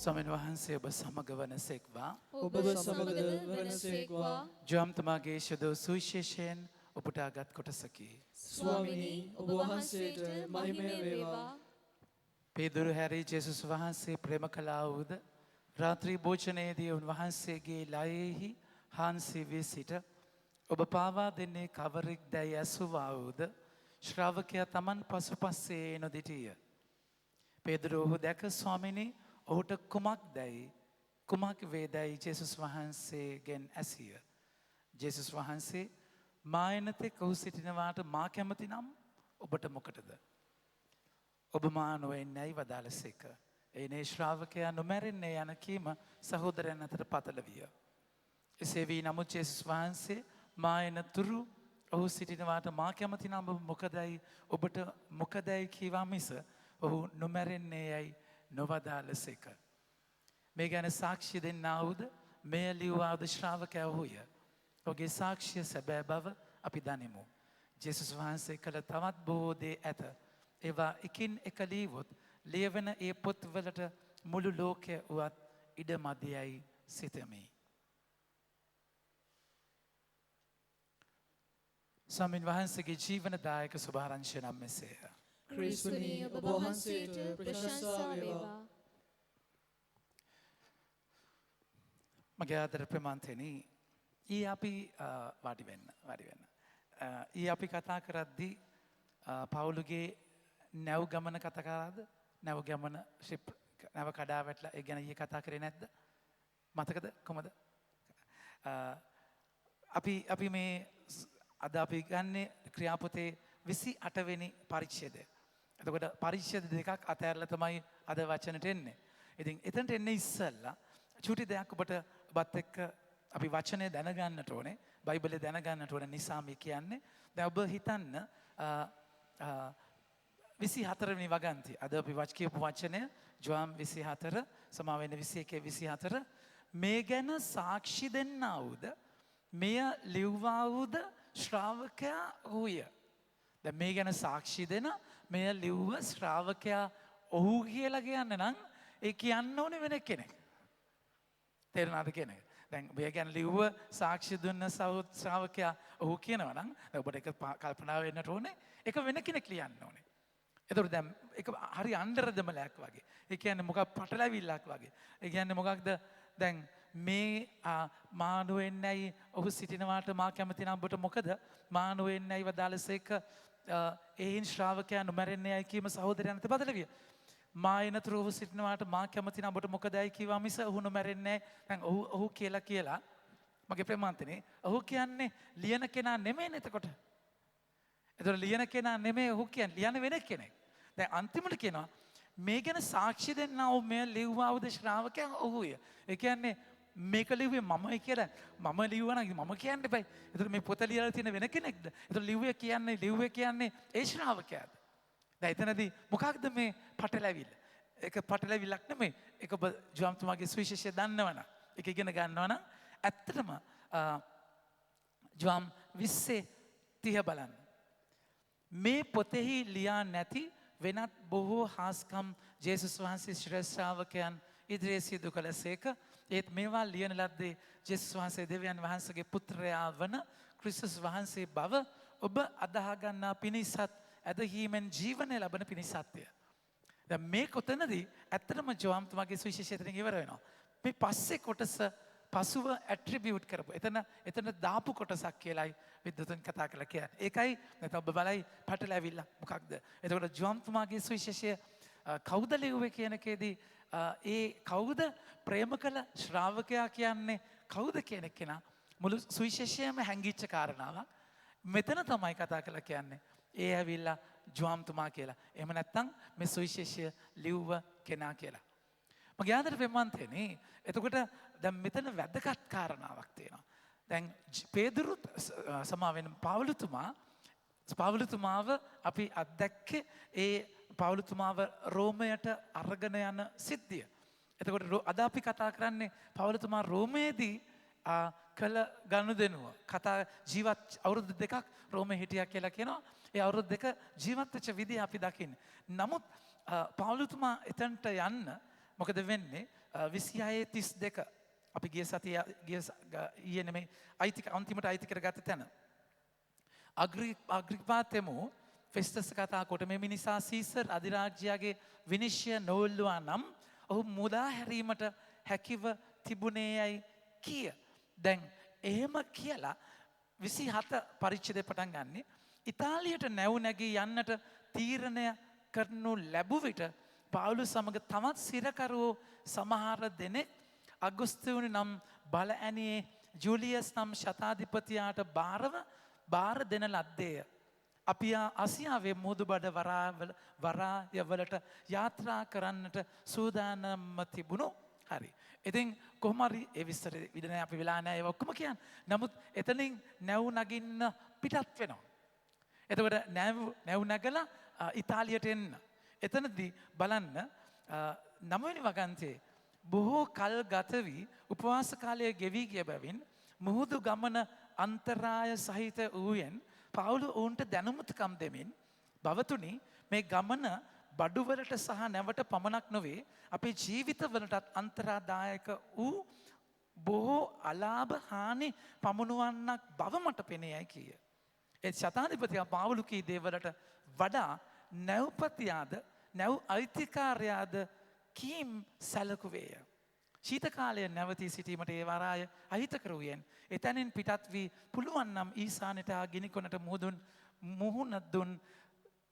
ස්වාමීන් වහන්සේ ඔබ සමග වනසේක්වා. ඔබ සමග වනසේක්වා. ජොම්තුමාගේ ශුද්ධ සුවිශේෂයෙන් උපුටාගත් කොටසකි. ස්වාමිනී ඔබ වහන්සේට මහිමය වේවා. පේදුරු හැරී ජේසුස් වහන්සේ ප්‍රේම කළා වූද රාත්‍රී භෝජනයේදී උන්වහන්සේගේ ලයෙහි හාන්සි වී සිට ඔබ පාවා දෙන්නේ කවරෙක් දැයි ඇසුවා වූද ශ්‍රාවකයා තමන් පසුපස්සේ නොදිටිය. පේදුරු ඔහු දැක ස්වාමිනී ඔහුට කුමක් වේදැයි ජේසුස් වහන්සේගෙන් ඇසිය. ජේසුස් වහන්සේ මා එනතෙක් ඔහු සිටිනවාට මා කැමති නම් ඔබට මොකටද? ඔබ මා නොවෙන්නැයි වදාළසේක. එනේ ශ්‍රාවකයා නොමැරෙන්නේ යන කීම සහෝදරයන් අතර පතල විය. එසේ වී නමුත් ජේසුස් වහන්සේ මා එනතුරු ඔහු සිටිනවාට මා කැමති නම් ඔබට මොකදැයි කීවා මිස ඔහු නොමැරෙන්නේ යයි නොවදාළසේක. මේ ගැන සාක්ෂි දෙන්නාවුද මෙය ලිව්වාද ශ්‍රාවකයා ඔහුය. ඔහුගේ සාක්ෂිය සැබෑ බව අපි දනිමු. ජේසුස් වහන්සේ කළ තවත් බොහෝ දේ ඇත. ඒවා එකින් එක ලීවොත් ලියවෙන ඒ පොත්වලට මුළු ලෝකය වුවත් ඉඩ මදියයි සිතමි. ස්වාමීන් වහන්සේගේ ජීවනදායක සුභාරංශය නම් මෙසේය. ක්‍රිස්තුනී ඔබ වහන්සේට ප්‍රශංසා වේවා. මගේ ආදර ප්‍රමාන්තෙනි අපි වාඩි වෙන්න. අපි කතා කරද්දී පවුලුගේ නැව් ගමන කතා කරාද? නැව් ගමන ෂිප් නැව කඩා වැටලා ඒ ගැන ඊයේ කතා කරේ නැද්ද? මතකද කොහමද? අපි මේ අද අපි ගන්නේ ක්‍රියාපොතේ 28 වෙනි පරිච්ඡේදය. එතකොට පරිච්ඡේද දෙකක් අතහැරලා තමයි අද වචනට එන්නේ. ඉතින් එතනට එන්නේ ඉස්සෙල්ලා චූටි දෙයක් ඔබත් එක්ක අපි වචනේ දැනගන්නට ඕනේ. බයිබලය දැනගන්නට ඕනේ නිසා මේ කියන්නේ. දැන් ඔබ හිතන්න 24 වෙනි වගන්ති. අද අපි කියපු වචනය ජෝම් 24 සමා වෙන 21 මේ ගැන සාක්ෂි දෙන්නා වූද මෙය ලිව්වා වූද ශ්‍රාවකයා ඔහුය. දැන් මේ ගැන සාක්ෂි දෙන මෙය ලිව්ව ශ්‍රාවකයා ඔහු කියලා කියන්න නම් ඒ කියන්න ඕනේ වෙන කෙනෙක්. තේරුණාද කියන්නේ? දැන් මේ ගැන ලිව්ව සාක්ෂි දුන්න ශ්‍රාවකයා ඔහු කියනවා නම් ඔබට ඒක කල්පනා වෙන්නට ඕනේ ඒක වෙන කෙනෙක් ලියන්න ඕනේ. එතකොට දැන් ඒක හරි අnder වගේ. ඒ කියන්නේ මොකක් පටලැවිල්ලක් වගේ. ඒ කියන්නේ මොකක්ද දැන් මේ මානු වෙන්නයි ඔහු සිටිනවාට මා කැමති නම් ඔබට මොකද මානු වෙන්නයි වදාළසේක ඒන් ශ්‍රාවකයා නොමැරෙන්නේයි කීම සහෝදරයන් අතර බදලවිය. මා එනතුරු ඔහු සිටිනවාට මා කැමති නම් ඔබට මොකදයි කීවා මිස ඔහු නොමැරෙන්නේ නැහැ. දැන් ඔහු කියලා මගේ ප්‍රේමාන්තනේ ඔහු කියන්නේ ලියන කෙනා නෙමෙයි එතකොට. එතකොට ලියන කෙනා නෙමෙයි ඔහු කියන්නේ ලියන වෙන කෙනෙක්. දැන් අන්තිමට කියනවා මේ ගැන සාක්ෂි දෙන්නා වූ මෙය ලිව්වා වූ ශ්‍රාවකයා ඔහුය. ඒ කියන්නේ මේක ලිව්වේ මමයි කියලා මම ලිව්වා නම් මම කියන්න එපයි. එතකොට මේ පොත ලියලා තියෙන වෙන කෙනෙක්ද? එතකොට ලිව්වේ කියන්නේ ඒ ශ්‍රාවකයාද? දැන් එතනදී මොකක්ද මේ පටලැවිල්ල? ඒක පටලැවිල්ලක් නෙමෙයි. ඒක ඔබ ජෝම්තුමාගේ සුවිශේෂය දන්නවනම් ඒක ඉගෙන ගන්නවනම් ඇත්තටම ජෝම් 20:30 බලන්න. මේ පොතෙහි ලියා නැති වෙනත් බොහෝ හාස්කම් ජේසුස් වහන්සේ ශ්‍රේෂ්ඨාවකයන් ඉදිරියේ සිදු කළසේක. ඒත් මේවා ලියන ලද්දේ ජේසුස් වහන්සේ දෙවියන් වහන්සේගේ පුත්‍රයා වන ක්‍රිස්තුස් වහන්සේ බව ඔබ අදහා ගන්නා පිණිසත් ඇදහිීමෙන් ජීවනය ලබන පිණිසත්ය. දැන් මේ කොතනදී ඇත්තටම ජෝම්තුමාගේ සුවිශේෂයෙන් ඉවර වෙනවා. මේ පස්සේ කොටස පසුව ඇට්‍රිබියුට් කරපු. එතන දාපු කොටසක් කියලායි විද්වතුන් කතා කරලා කියන්නේ. ඒකයි නැත්නම් ඔබ බලයි පටලැවිල්ල මොකක්ද? එතකොට ජෝම්තුමාගේ සුවිශේෂය කවුද ලිව්වේ කියන එකේදී ඒ කවුද ප්‍රේම කළ ශ්‍රාවකයා කියන්නේ කවුද කියන කෙනා මුළු සුවිශේෂයම හැංගිච්ච කාරණාවක්. මෙතන තමයි කතා කරලා කියන්නේ. ඒ ඇවිල්ලා ජෝම්තුමා කියලා. එහෙම නැත්නම් මේ සුවිශේෂය ලිව්ව කෙනා කියලා. මගේ ආදර ප්‍රේමන්තනේ එතකොට දැන් මෙතන වැදගත් කාරණාවක් තියෙනවා. දැන් පේදුරුත් සමාවෙන පාවුලුතුමාව අපි අත්දැක්කේ ඒ පාවුලුතුමාව රෝමයට අරගෙන යන සිද්ධිය. එතකොට අද අපි කතා කරන්නේ පාවුලුතුමා රෝමයේදී කළ ගනුදෙනුව. ජීවත් අවුරුදු 2ක් රෝමේ හිටියා කියලා කියනවා. ඒ අවුරුදු 2 ජීවත් වෙච්ච විදිහ අපි දකින්නේ. නමුත් පාවුලුතුමා එතනට යන්න මොකද වෙන්නේ? 26:32 අපි ගිය සතිය ඊයේ නෙමෙයි අන්තිමට අයිති කරගත්ත තැන. අග්‍රිපාතෙමු ෆෙස්ටස් කතා කොට මේ මිනිසා සීසර් අධිරාජ්‍යයාගේ විනිශ්චය නොවුල්ලුවා නම් ඔහු මුදා හැරීමට හැකිව තිබුණේයයි කිය. දැන් එහෙම කියලා 27 පරිච්ඡේදය පටන් ගන්නේ ඉතාලියට නැව් නැගී යන්නට තීරණය කරනු ලැබු විට පාවුලුස් සමග තවත් සිරකරුවෝ සමහර දෙනෙක් අගුස්තුනි නම් බල ඇනියේ ජූලියස් නම් ශතාධිපතියාට බාර දෙන ලද්දේය. අපි ආසියාවේ මුහුදුබඩ වරායවලට යාත්‍රා කරන්නට සූදානම්ව තිබුණු. හරි. ඉතින් කොහොම හරි ඒ විස්තර විදිහට අපි වෙලා නැහැ ඒක ඔක්කොම කියන්නේ. නමුත් එතනින් නැව් නගින්න පිටත් වෙනවා. එතකොට නැව් නැගලා ඉතාලියට එන්න. එතනදී බලන්න 9 වෙනි වගන්තියේ බොහෝ කල් ගත වී උපවාස කාලය ගෙවී ගිය බැවින් මුහුදු ගමන අන්තරාය සහිත වූයෙන් පාවුල ඔවුන්ට දැනුමුතුකම් දෙමින් බවතුනි මේ ගමන බඩුවලට සහ නැවට පමණක් නොවේ අපේ ජීවිතවලටත් අන්තරාදායක වූ බොහෝ අලාභ හානි පමුණුවන්නක් බව මට පෙනේයයි කීය. ඒ ශතාධිපතියා පාවුලු කී දේවලට වඩා නැව්පතියාද නැව් අයිතිකාරයාද කීම් සැලකුවේය. ශීත කාලය නැවතී සිටීමට ඒ වරාය අහිතකර වූයෙන් එතැනින් පිටත් වී පුළුවන් නම් ඊසානට හා ගිනිකොනට මුහුණ දුන්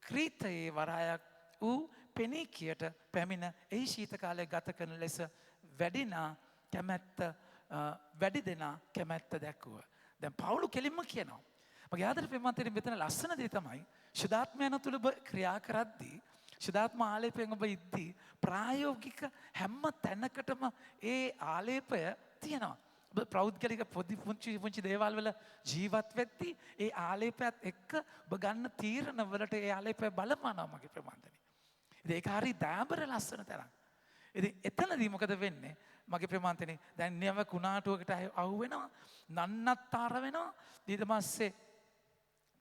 ක්‍රීතයේ වරායක් වූ පෙනීකියට පැමිණ එහි ශීත කාලය ගත කරන ලෙස වැඩි දෙනා කැමැත්ත දැක්වුව. දැන් පවුලු කෙලින්ම කියනවා. මගේ ආදර ප්‍රේමන්තරින් මෙතන ලස්සන දේ තමයි ශුද්ධාත්මයන් තුළ ඔබ ක්‍රියා කරද්දී ශුද්ධාත්ම ආලේපයෙන් ඔබ ඉද්දී ප්‍රායෝගික හැම තැනකටම ඒ ආලේපය තියෙනවා. ඔබ ප්‍රෞද්ගලික පුංචි දේවල් වල ජීවත් වෙද්දී ඒ ආලේපයත් එක්ක ඔබ ගන්න තීරණ වලට ඒ ආලේපය බලපානවා මගේ ප්‍රේමන්තනි. ඉතින් ඒක හරි දෑබර ලස්සන තරම්. ඉතින් එතනදී මොකද වෙන්නේ? මගේ ප්‍රේමන්තනි දැන් නියම කුණාටුවකට අහු වෙනවා, නන්නත්තර වෙනවා. ඊට පස්සේ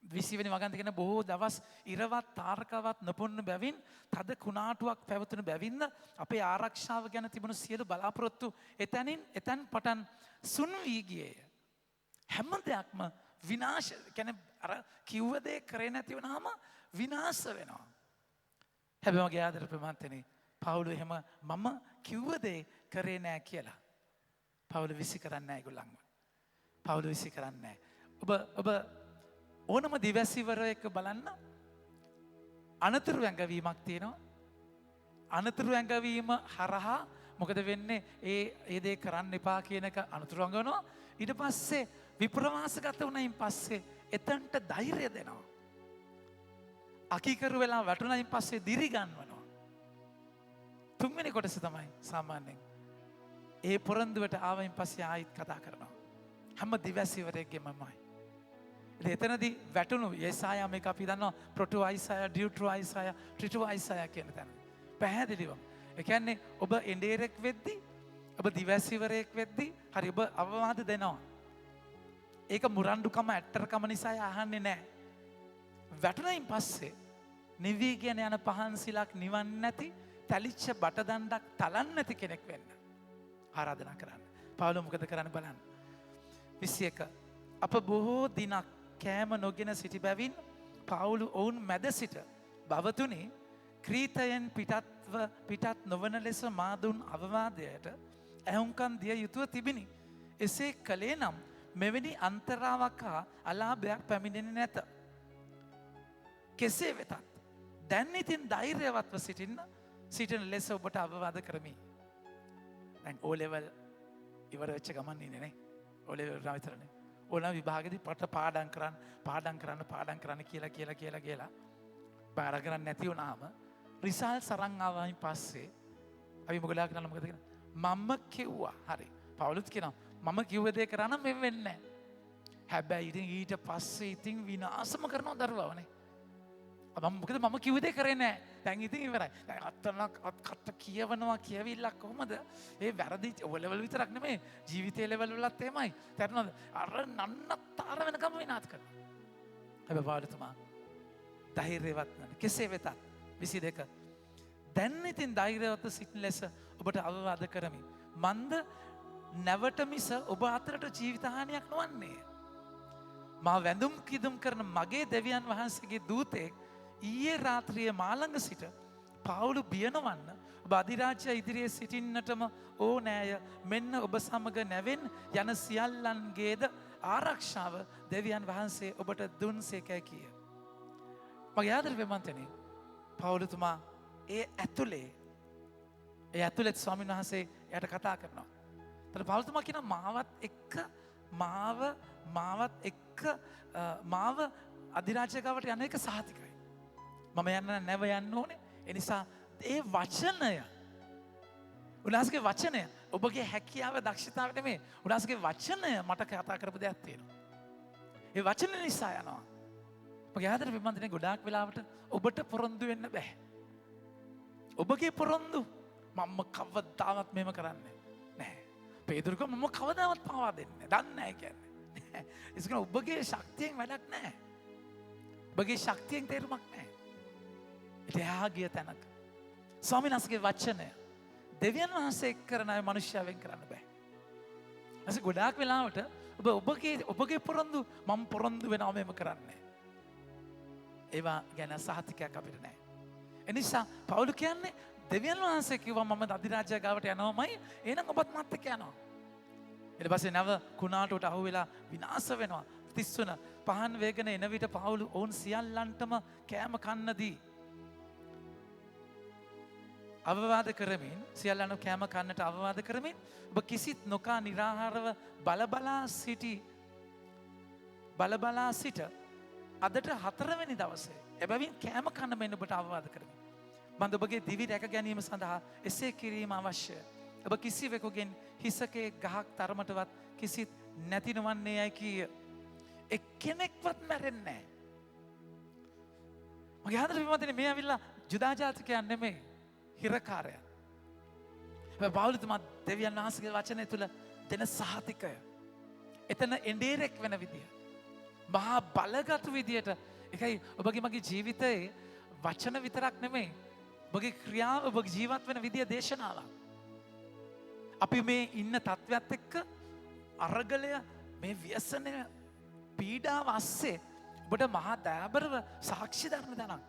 20 වෙනි වගන්ති කියන බොහෝ දවස් ඉරවත් තාරකවත් නොපොන්න බැවින් තද කුණාටුවක් පැවතුණු බැවින්ද අපේ ආරක්ෂාව ගැන තිබුණු සියලු බලාපොරොත්තු එතැන් පටන් සුන් වී ගියේය. හැම දෙයක්ම විනාශ කියන්නේ අර කිව්ව දේ කරේ නැති වුනහම විනාශ වෙනවා. හැබැයි මගේ ආදර ප්‍රමාන්තනේ පවුල එහෙම මම කිව්ව දේ කරේ නැහැ කියලා. පවුල විසි කරන්නේ නැහැ ඒගොල්ලන්ව. පවුල විසි කරන්නේ නැහැ. ඔබ ඕනම දිවැසිවරයෙක් බලන්න අනතුරු ඇඟවීමක් තියෙනවා. අනතුරු ඇඟවීම හරහා මොකද වෙන්නේ? ඒ දේ කරන්න එපා කියන එක අනතුරු ඇඟවනවා. ඊට පස්සේ විප්‍රවාසගත වුණයින් පස්සේ එතනට ධෛර්යය දෙනවා. අකීකරු වෙලා වැටුණයින් පස්සේ දිරි ගන්වනවා. තුන්වෙනි කොටස තමයි සාමාන්‍යයෙන් ඒ පොරොන්දුවට ආවයින් පස්සේ ආයිත් කතා කරනවා. හැම දිවැසිවරයෙක්ගෙමමයි. එතනදී වැටුණු යෙසායා මේක අපි දන්නවා ප්‍රොටෝ අයිසායා ඩියුට්‍රෝ අයිසායා ට්‍රිටෝ අයිසායා කියන තැන. පැහැදිලිව. ඒ කියන්නේ ඔබ එඬේරෙක් වෙද්දී ඔබ දිවැසිවරයෙක් වෙද්දී හරි ඔබ අවවාද දෙනවා. ඒක මුරණ්ඩුකම ඇට්ටරකම නිසා අහන්නේ නැහැ. වැටුණයින් පස්සේ නිවි කියන යන පහන් සිලක් නිවන් නැති තැලිච්ච බටදණ්ඩක් තලන්න නැති කෙනෙක් වෙන්න ආරාධනා කරන්න. පවුල මොකද කරන්න බලන්න. 21 අප බොහෝ දිනක් කෑම නොගෙන සිටි බැවින් පවුලු ඔවුන් මැද සිට බවතුනි ක්‍රීතයෙන් පිටත් නොවන ලෙස මා දුන් අවවාදයට ඇහුම්කන් දිය යුතුව තිබිනි. එසේ කළේ නම් මෙවැනි අන්තරාවක් හා අලාභයක් පැමිණෙන්නේ නැත. කෙසේ වෙතත් දැන් ඉතින් ධෛර්යවත්ව සිටින ලෙස ඔබට අවවාද කරමි. දැන් O level ඉවර වෙච්ච ගමන් ඉන්නේ නේ. O level විතරනේ. ඕන විභාගෙදී පට පාඩම් කරන්න කියලා බාර කරන්නේ නැති වුණාම රිසල්ට් සරන් ආවයින් පස්සේ අපි මොකද කරන්නේ මොකද කියන්නේ? මම කිව්වා. හරි. පවුලුත් කියනවා මම කිව්ව දේ කරා නම් මෙව වෙන්නේ නැහැ. හැබැයි ඉතින් ඊට පස්සේ ඉතින් විනාශම කරනවා දරුවවනේ. මොකද මම කිව්ව දේ කරේ නැහැ. දැන් ඉතින් ඉවරයි. දැන් අත්කට කියවනවා කියවිල්ලක් කොහමද? ඒ වැරදි ලෙවල් විතරක් නෙමෙයි ජීවිතේ ලෙවල් වලත් එහෙමයි. තේරෙනවද? අර නන්නතර වෙනකම් විනාශ කරනවා. හැබැයි වාඩිතුමා ධෛර්යවත් නැන්නේ. කෙසේ වෙතත් 22 දැන් ඉතින් ධෛර්යවත් සිටින ලෙස ඔබට අවවාද කරමි. මන්ද නැවට මිස ඔබ අතරට ජීවිතහානියක් නොවන්නේ. මා වැඳුම් කිදුම් කරන මගේ දෙවියන් වහන්සේගේ දූතෙක් ඊයේ රාත්‍රියේ මා ළඟ සිට පවුලු බියනවන්න ඔබ අධිරාජ්‍ය ඉදිරියේ සිටින්නටම ඕනෑය. මෙන්න ඔබ සමග නැවෙන් යන සියල්ලන්ගේද ආරක්ෂාව දෙවියන් වහන්සේ ඔබට දුන්සේකැයි කිය. මගේ ආදරේ මන්තනේ පවුලුතුමා ඒ ඇතුළෙත් ස්වාමීන් වහන්සේ එයට කතා කරනවා. තර පවුලුතුමා කියන මාව අධිරාජ්‍යගාවට යන එක සහතිකයි. මම යන්න නැව යන්න ඕනේ. එනිසා ඒ වචනය උන්වහන්සේගේ වචනය ඔබගේ හැකියාව දක්ෂතාව නෙමෙයි. උන්වහන්සේගේ වචනය මට කතා කරපු දෙයක් තියෙනවා. ඒ වචන නිසා යනවා. මගේ ආදරේ විමන්තනේ ගොඩාක් වෙලාවට ඔබට පොරොන්දු වෙන්න බෑ. ඔබගේ පොරොන්දු මම කවදාවත් මෙහෙම කරන්නේ නැහැ. පේදුරුක මම කවදාවත් පාවා දෙන්නේ නැහැ. දන්නේ නැහැ කියන්නේ. ඒක ඔබගේ ශක්තියෙන් වැඩක් නැහැ. ඔබගේ ශක්තියෙන් තේරුමක් නැහැ. එයා ගිය තැනක ස්වාමීන් වහන්සේගේ වචනය දෙවියන් වහන්සේ කරන අය මිනිස්සුවෙන් කරන්න බෑ. ඇයි ගොඩාක් වෙලාවට ඔබගේ පොරොන්දු මම පොරොන්දු වෙනවා මෙහෙම කරන්නේ. ඒවා ගැන සහතිකයක් අපිට නැහැ. එනිසා පවුල කියන්නේ දෙවියන් වහන්සේ කිව්වා මම අධිරාජ්‍ය ගාවට යනවාමයි එහෙනම් ඔබත් මත් එක්ක යනවා. ඊට පස්සේ නව කුණාටුවට අහු වෙලා විනාශ වෙනවා. 30 පහන් වේගන එන විට පවුල ඔවුන් සියල්ලන්ටම කෑම කන්න දී අවවාද කරමින් සියල්ලන්ව කෑම කන්නට අවවාද කරමින් ඔබ කිසිත් නොකා निराහාරව බලබලා සිට අදට 4 වෙනි දවසේ එබැවින් කෑම කන්න මෙන්න ඔබට අවවාද කරමි. මන්ද ඔබගේ දිවි රැක ගැනීම සඳහා එසේ කිරීම අවශ්‍යය. ඔබ කිසිවෙකුගෙන් හිසකේ ගහක් තරමටවත් කිසිත් නැතිනවන්නේ යයි කීය. එක්කෙනෙක්වත් මැරෙන්නේ නැහැ. මගේ ආදර විමතනේ මේ ඇවිල්ලා ජුදා ජාතිකයන් නෙමෙයි හිරකාරයන්. පවුලුතුමා දෙවියන් වහන්සේගේ වචනය තුළ දෙන සහතිකය. එතන එඬේරෙක් වෙන විදිය. මහා බලගත් විදියට එකයි ඔබගේ මගේ ජීවිතයේ වචන විතරක් නෙමෙයි ඔබගේ ක්‍රියාව ඔබගේ ජීවත් වෙන විදිය දේශනාවක්. අපි මේ ඉන්න තත්ත්වයක් එක්ක අරගලය මේ ව්‍යසනය පීඩාව අස්සේ ඔබට මහා දයාබරව සාක්ෂි දරන දනක්.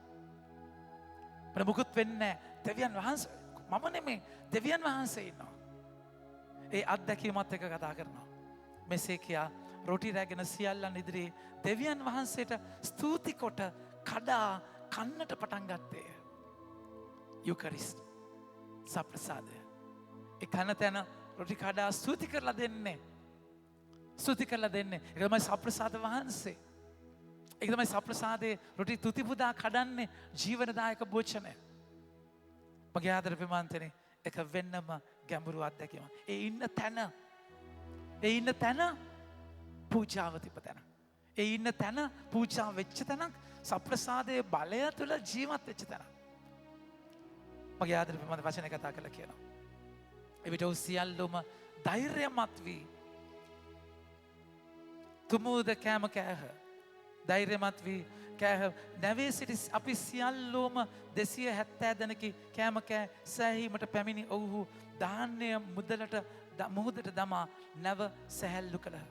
මට මුකුත් වෙන්නේ දෙවියන් වහන්සේ මම නෙමෙයි දෙවියන් වහන්සේ ඉන්නවා. ඒ අත්දැකීමත් එක්ක කතා කරනවා. මෙසේ කියා රොටි රැගෙන සියල්ලන් ඉදිරියේ දෙවියන් වහන්සේට ස්තුති කොට කඩා කන්නට පටන් ගත්තේ. යුකරිස්ට් සප්‍රසාදය. ඒ කන තැන රොටි කඩා ස්තුති කරලා දෙන්නේ. ස්තුති කරලා දෙන්නේ. ඒක තමයි සප්‍රසාද වහන්සේ. ඒක තමයි සප්‍රසාදේ රොටි තුති පුදා කඩන්නේ ජීවනදායක භෝජනය. මගේ ආදර ප්‍රමාන්තනේ එක වෙන්නම ගැඹුරු අත්දැකීම. ඒ ඉන්න තැන පූජාව තිබ තැන. ඒ ඉන්න තැන පූජා වෙච්ච තැනක් සප්‍රසාදයේ බලය තුළ ජීවත් වෙච්ච තැන. මගේ ආදර ප්‍රමාන්ත වචන කතා කරලා කියනවා. එවිට ඔව් සියල්ලම ධෛර්යමත් වී තුමුද කෑම කෑහ. ධෛර්යමත් වී කෑහ. නැවේ සිටි අපි සියල්ලෝම 270 දෙනෙකි කෑම කෑ සෑහීමට පැමිණි ඔව්හු ධාන්‍ය මුහුදට දමා නැව සැහැල්ලු කළහ.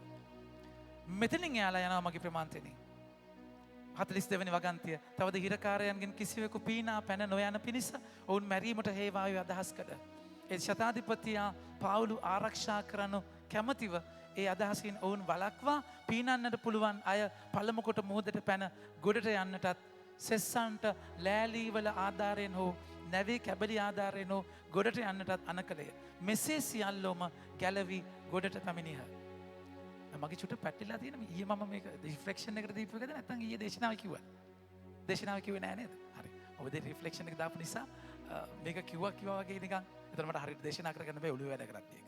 මෙතනින් එයාලා යනවා මගේ ප්‍රමාන්තෙනි. 42 වෙනි වගන්තිය. තවද හිරකාරයන්ගෙන් කිසිවෙකු පීනා පැන නොයන පිණිස ඔවුන් මැරීමට හේවායු අදහස් කළ. ඒ ශතාධිපතියා පාවුලු ආරක්ෂා කරනු කැමතිව ඒ අදහසින් ඔවුන් වළක්වා පීනන්නට පුළුවන් අය පළමු කොට මුහුදට පැන ගොඩට යන්නටත් සෙස්සන්ට ලෑලීවල ආධාරයෙන් හෝ නැවේ කැබලි ආධාරයෙන් හෝ ගොඩට යන්නටත් අනකලය. මෙසේ සියල්ලෝම ගැලවි ගොඩට පැමිණිහ. මගේ චුට්ට පැටලිලා තියෙන ඊයේ මම මේක රිෆ්ලෙක්ෂන් එකට දීපු එකද නැත්නම් ඊයේ දේශනාව කිව්වා? දේශනාව කිව්වේ නෑ නේද? හරි. ඔබ දෙ රිෆ්ලෙක්ෂන් එක දාපු නිසා මේක කිව්වා වගේ නිකන් එතන මට හරියට දේශනා කරගන්න බෑ ඔළුව වැඩ කරද්දී ඒක.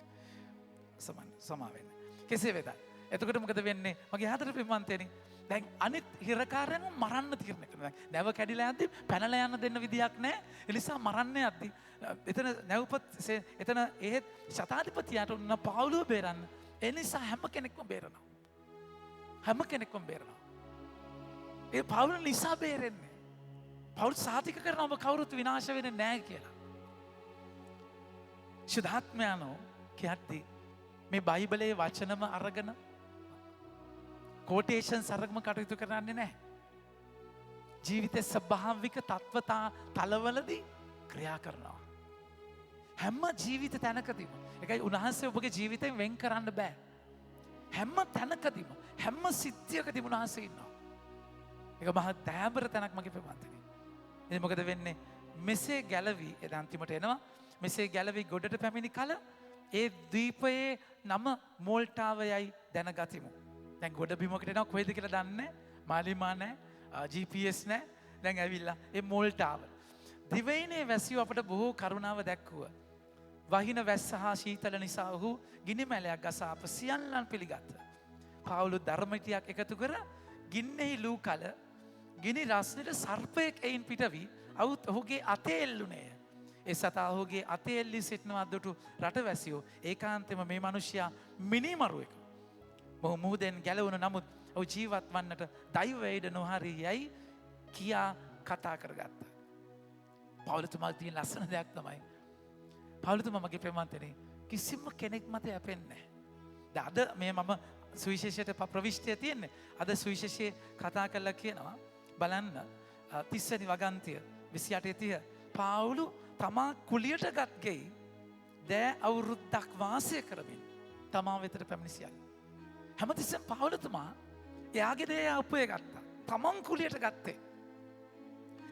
සමා වෙන්න. කෙසේ වෙතත්. එතකොට මොකද වෙන්නේ? මගේ ආදර ප්‍රමාන්තේනි දැන් අනිත් හිරකාරයන් මරන්න තීරණය කරනවා. නැව කැඩිලා යද්දි පැනලා යන්න දෙන්න විදියක් නැහැ. ඒ නිසා මරන්න යද්දි එතන නැවපත් එතන එහෙත් ශතාධිපතියාට උන්න පාවුලුව බේරන්න. ඒ නිසා හැම කෙනෙක්ම බේරනවා. හැම කෙනෙක්ම බේරනවා. ඒ පාවුල නිසා බේරෙන්නේ. පවුල් සාතික කරන ඔබ කවුරුත් විනාශ වෙන්නේ නැහැ කියලා. ශුද්ධාත්මයන්ෝ කියද්දී මේ බයිබලයේ වචනම අරගෙන කෝටේෂන්ස් අරගෙන කටයුතු කරන්නේ නැහැ. ජීවිතේ ස්වභාවික තත්වතා තලවලදී ක්‍රියා කරනවා. හැම ජීවිත තැනකදීම ඒකයි උන්වහන්සේ ඔබගේ ජීවිතයෙන් වෙන් කරන්න බෑ. හැම තැනකදීම හැම සිද්ධියකදීම උන්වහන්සේ ඉන්නවා. ඒක මහා දයාබර තැනක් මගේ ප්‍රමාන්තනේ. ඉතින් මොකද වෙන්නේ? මෙසේ ගැලවි එද අන්තිමට එනවා. මෙසේ ගැලවි ගොඩට පැමිණි කල ඒ දීපයේ නම මෝල්ටාවයයි දැනගතිමු. දැන් ගොඩ බිමකට එනවා කොහෙද කියලා දන්නේ නැහැ. මාලිමා නැහැ, GPS නැහැ. දැන් ඇවිල්ලා ඒ මෝල්ටාව. දිවයිනේ වැසියෝ අපට බොහෝ කරුණාව දැක්වුවා. වහින වැස්ස හා ශීතල නිසා ඔහු ගිනි මැලයක් ගසා අප සියල්ලන් පිළිගත්තා. පාවුලු ධර්මටියක් එකතු කර ගින්නෙහි ලූ කල ගිනි රස්නෙට සර්පයෙක් එයින් පිටවී අවුත් ඔහුගේ අතේ එල්ලුණේය. ඒ සතා ඔහුගේ අතේ එල්ලී සිටිනවා දුටු රටවැසියෝ ඒකාන්තෙම මේ මිනිසයා මිනිමරුවෙක්. මොහු මුහුදෙන් ගැලවුණ නමුත් ඔහු ජීවත් වන්නට දෛවයේද නොහරි යයි කියා කතා කරගත්තා. පවුලතුමා තියෙන ලස්සන දෙයක් තමයි පවුලතුමා මගේ ප්‍රේමන්තනේ කිසිම කෙනෙක් මත යැපෙන්නේ නැහැ. අද මේ මම සුවිශේෂයට ප්‍රවිෂ්ටය තියෙන්නේ. අද සුවිශේෂයේ කතා කරලා කියනවා බලන්න 30 වෙනි වගන්තිය 28:30 පාවුලු තමා කුලියට ගත් ගෙයි දෑ අවුරුද්දක් වාසය කරමින් තමා වෙතට පැමිණ සියල්ල. හැමතිස්සෙම පාවුලතුමා එයාගේ දේ අපේ ගත්තා. තමන් කුලියට ගත්තේ.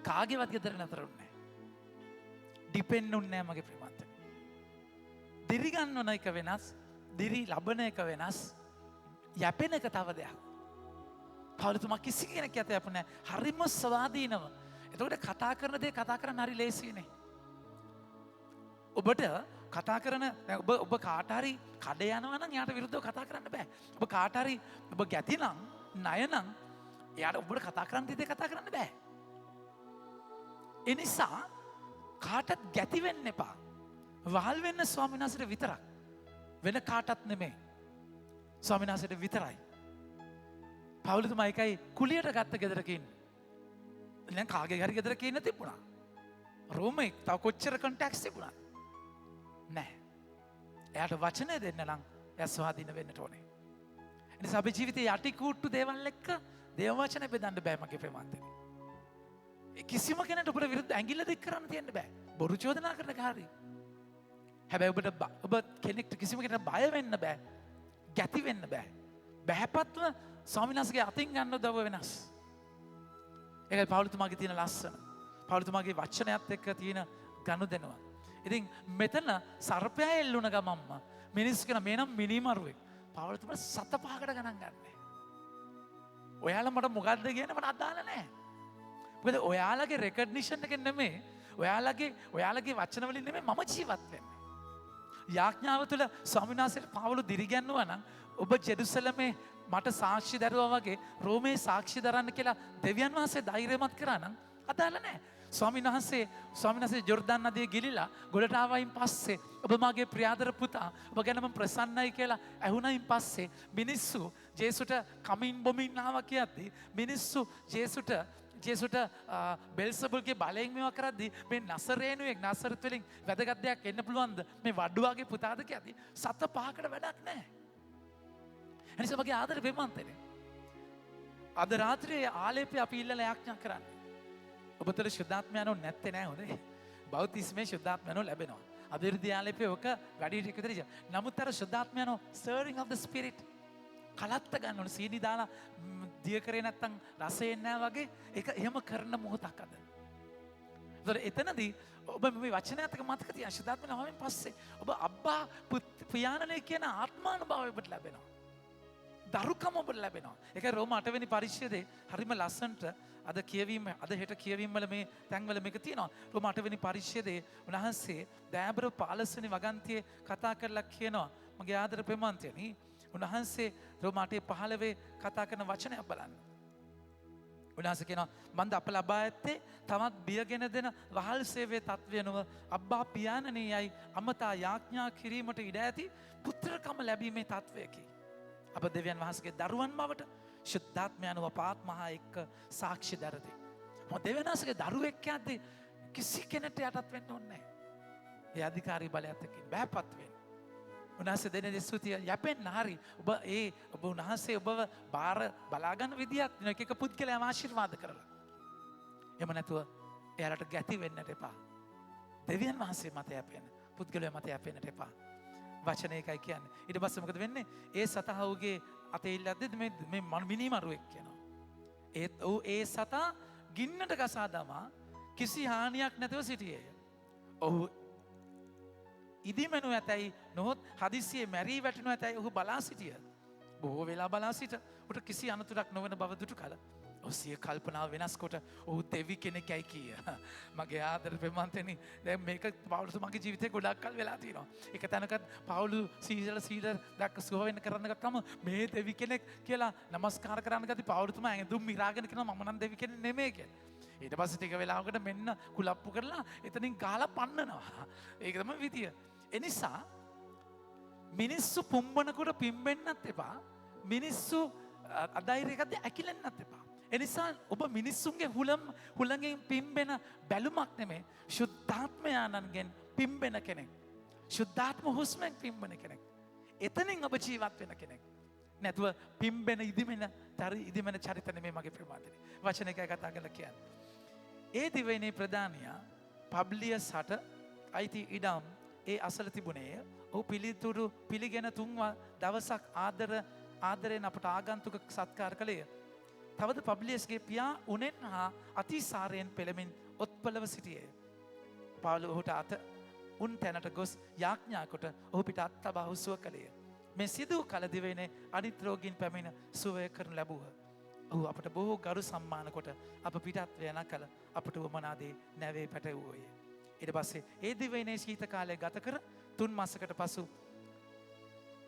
කාගේවත් ගෙදර නතරුන්නේ නැහැ. ඩිපෙන්ඩ් උන්නේ නැහැ මගේ ප්‍රේමන්තනේ. දිරි ගන්නවන එක වෙනස්, දිරි ලබන එක වෙනස්, යැපෙන එක තව දෙයක්. පවුලතුමා කිසි කෙනෙක් යත යැපුනේ නැහැ. හරිම ස්වාධීනව. එතකොට කතා කරන දේ කතා කරන්න හරි ලේසියිනේ. ඔබට කතා කරන ඔබ කාට හරි කඩ යනවා නම් යාට විරුද්ධව කතා කරන්න බෑ. ඔබ කාට හරි ඔබ ගැති නම් ණය නම් එයාට ඔබට කතා කරන්න දෙයක් කතා කරන්න බෑ. ඒ නිසා කාටත් ගැති වෙන්න එපා. වහල් වෙන්න ස්වාමීන් වහන්සේට විතරක්. වෙන කාටත් නෙමෙයි. ස්වාමීන් වහන්සේට විතරයි. පවුලතුමා එකයි කුලියට ගත්ත ගෙදරක ඉන්නේ. දැන් කාගේ හරි ගෙදරක ඉන්න තිබුණා. රෝමේ තව කොච්චර කන්ටැක්ට්ස් තිබුණා. නැහැ. එයාට වචනය දෙන්න නම් එයා ස්වාධීන වෙන්නට ඕනේ. ඒ නිසා අපේ ජීවිතේ යටි කූට්ටු දේවල් එක්ක දේව වචන බෙදන්න බෑ මගේ ප්‍රේමන්තනේ. කිසිම කෙනෙකුට ඔබට විරුද්ධ ඇඟිල්ල දික් කරන්න තියන්න බෑ. බොරු චෝදනා කරන කාර්යය. හැබැයි ඔබ කෙනෙක්ට කිසිම කෙනෙකුට බය වෙන්න බෑ. ගැති වෙන්න බෑ. බහැපත්ව ස්වාමීන් වහන්සේගේ අතින් ගන්න දව වෙනස්. ඒකයි පවුලතුමාගේ තියෙන ලස්සන. පවුලතුමාගේ වචනයත් එක්ක තියෙන ගනුදෙනුව. ඉතින් මෙතන සර්පයා එල්ලුණ ගමම්ම මිනිස්සු කියන මේ නම් මිනිමරුවෙක්. පවුලතුමා සත පහකට ගණන් ගන්නෑ. ඔයාලා මට මොකද්ද කියන්නේ මට අදාළ නැහැ. මොකද ඔයාලගේ රෙකග්නිෂන් එකෙන් නෙමෙයි ඔයාලගේ වචන වලින් නෙමෙයි මම ජීවත් වෙන්නේ. යාඥාව තුළ ස්වාමීන් වහන්සේට පාවුල දිරිගැන්නුවා නම් ඔබ ජෙරුසලමේ මට සාක්ෂි දරුවා වගේ රෝමේ සාක්ෂි දරන්න කියලා දෙවියන් වහන්සේ ධෛර්යමත් කරා නම් අදාළ නැහැ. ස්වාමීන් වහන්සේ ජෝර්දාන් නදිය ගිලිලා ගොඩට ආවයින් පස්සේ ඔබ මාගේ ප්‍රියාදර පුතා ඔබ ගැන මම ප්‍රසන්නයි කියලා ඇහුණයින් පස්සේ මිනිස්සු ජේසුට කමින් බොමින් ආවා කියද්දී මිනිස්සු ජේසුට බෙල්සබුල්ගේ බලයෙන් මේවා කරද්දී මේ නසරේනුවෙක් නසරත් වලින් වැදගත් දෙයක් එන්න පුළුවන්ද මේ වඩුවාගේ පුතාද කියද්දී සත පහකට වැඩක් නැහැ. එනිසා මගේ ආදර ප්‍රේමන්තනේ අද රාත්‍රියේ ආලේපේ අපි ඉල්ලලා යාඥා කරන්නේ. ඔබ තුළ ශුද්ධාත්මයන්ෝ නැත්තේ නෑ හොඳේ. බෞතිස්මේ ශුද්ධාත්මයන්ෝ ලැබෙනවා. අභිවෘද්ධි ආලේපේ ඔක වැඩි ටික විතර. නමුත් අර ශුද්ධාත්මයන්ෝ stirring of the spirit කලත්ත ගන්න ඕන සීනි දාලා දිය කරේ නැත්තම් රස එන්නේ නැහැ වගේ ඒක එහෙම කරන මොහොතක් අද. ඒතර එතනදී ඔබ මේ වචනයත් එක්ක මතක තියා ශුද්ධාත්මයන් ආවෙන් පස්සේ ඔබ අබ්බා පියාණනේ කියන ආත්මානුභාවය ඔබට ලැබෙනවා. දරුකම ඔබට ලැබෙනවා. ඒකයි රෝම 8 වෙනි පරිච්ඡේදයේ හරිම ලස්සනට අද හෙට කියවීම වල මේ තැන්වල මේක තියෙනවා. රෝම 8 වෙනි පරිච්ඡේදයේ උන්වහන්සේ දෑබර 15 වෙනි වගන්තියේ කතා කරලා කියනවා මගේ ආදර ප්‍රේමන්තයනි උන්වහන්සේ රෝම 8:15 කතා කරන වචනයක් බලන්න. උන්වහන්සේ කියනවා මන්ද අප ලබා ඇත්තේ තවත් බියගෙන දෙන වහල් සේවයේ තත්වය නොව අබ්බා පියාණනියයි අමතා යාඥා කිරීමට ඉඩ ඇති පුත්‍රකම ලැබීමේ තත්වයකි. අප දෙවියන් වහන්සේගේ දරුවන් බවට ශුද්ධාත්මයන්ව පාත්මහා එක්ක සාක්ෂි දරති. දෙවියන් වහන්සේගේ දරුවෙක් යද්දී කිසි කෙනෙක්ට යටත් වෙන්න ඕනේ නැහැ. ඒ අධිකාරී බලයත් එක්ක බෑපත් වෙන්න. උන්වහන්සේ දෙන ස්තුතිය යැපෙන්න හරි ඔබ උන්වහන්සේ ඔබව බාර බලාගන්න විදියක් එක එක පුද්ගලයාම ආශිර්වාද කරලා. එහෙම නැතුව එයාලට ගැති වෙන්නට එපා. දෙවියන් වහන්සේ මත යැපෙන්න, පුද්ගලයා මත යැපෙන්නට එපා. වචන එකයි කියන්නේ. ඊට පස්සේ මොකද වෙන්නේ? ඒ සතහවුගේ අතේ ඉල්ලද්දි මේ මිනිමරුවෙක් කියනවා. ඒ සතා ගින්නට ගසා දමා කිසි හානියක් නැතුව සිටියේය. ඔහු ඉදිමනු ඇතැයි නොහොත් හදිසියේ මැරී වැටෙනු ඇතැයි ඔහු බලා සිටිය. බොහෝ වෙලා බලා සිට ඔහුට කිසි අනතුරක් නොවන බව දුටු කල ඔහු සිය කල්පනාව වෙනස් කොට ඔහු දෙවි කෙනෙක්යි කීය. මගේ ආදර ප්‍රේමන්තනි, දැන් මේක පවුලුතුමාගේ ජීවිතේ ගොඩක් කල් වෙලා තියෙනවා. එක තැනකත් පවුලු සීලර දැක්ක සුව වෙන්න කරන්න ගත්තම මේ දෙවි කෙනෙක් කියලා නමස්කාර කරන්න ගත්තී පවුලුතුමා ඇඳුම් මිරාගෙන කියනවා මම නම් දෙවි කෙනෙක් නෙමෙයි කියලා. ඊට පස්සේ ටික වෙලාවකට මෙන්න කුලප්පු කරලා එතනින් ගහලා පන්නනවා. ඒක තමයි විදිය. එනිසා මිනිස්සු පුම්බනකොට පිම්බෙන්නත් එපා. මිනිස්සු අධෛර්යයකට ඇකිලෙන්නත් එපා. එනිසා ඔබ මිනිස්සුන්ගේ හුළඟෙන් පිම්බෙන බැලුමක් නෙමේ, ශුද්ධාත්මයාණන්ගෙන් පිම්බෙන කෙනෙක්. ශුද්ධාත්ම හුස්මෙන් පිම්බෙන කෙනෙක්. එතනින් ඔබ ජීවත් වෙන කෙනෙක්. නැතුව පිම්බෙන ඉදිමෙන චරිත නෙමේ මගේ ප්‍රමාදනේ. වචන එකයි කතා කරලා කියන්නේ. ඒ දිවයිනේ ප්‍රධානියා පබ්ලියස් හට අයිති ඉඩම් ඒ අසල තිබුණේය. ඔහු පිළිතුරු පිළිගෙන තුන්වා දවසක් ආදරයෙන් අපට ආගන්තුක සත්කාර කළේය. තවද පබ්ලියස්ගේ පියා උනෙන් හා අතිසාරයෙන් පෙළමින් ඔත්පලව සිටියේය. පවුල ඔහුට අත උන් තැනට ගොස් යාඥා කොට ඔහු පිට අත් තබා හුසුව කළේය. මේ සිදු කල දිවයිනේ අනිත් රෝගීන් පැමිණ සුවය කරනු ලැබුව. ඔහු අපට බොහෝ ගරු සම්මාන කොට අප පිටත් යන කල අපට වමනාදී නැවේ පැටවුවෝය. ඊට පස්සේ ඒ දිවයිනේ ශීත කාලය ගත කර 3 මාසකට පසු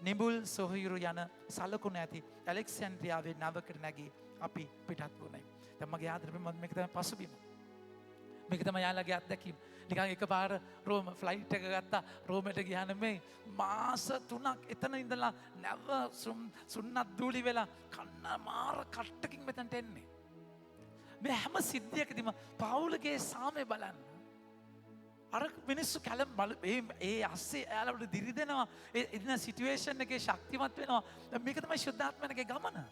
නිබුල් සොහයුරු යන සලකුණ ඇති ඇලෙක්සැන්ඩ්‍රියාවේ නවකට නැගී අපි පිටත් වුණේ. දැන් මගේ ආදරේ මේක තමයි පසුබිම. මේක තමයි යාළුවගේ අත්දැකීම. නිකන් එකපාර රෝම ෆ්ලයිට් එක ගත්තා. රෝමෙට ගියාම මේ මාස 3ක් එතන ඉඳලා නැව සුන්නත් දූලි වෙලා කන්න මාර කට්ටකින් මෙතනට එන්නේ. මේ හැම සිද්ධියකදීම පවුලගේ සාමය බලන්න. අර මිනිස්සු කැලම් ඒ අස්සේ එයාලට දිරි දෙනවා. ඒ ඉන්න සිටුේෂන් එකේ ශක්තිමත් වෙනවා. මේක තමයි ශුද්ධාත්මයන්ගේ ගමන.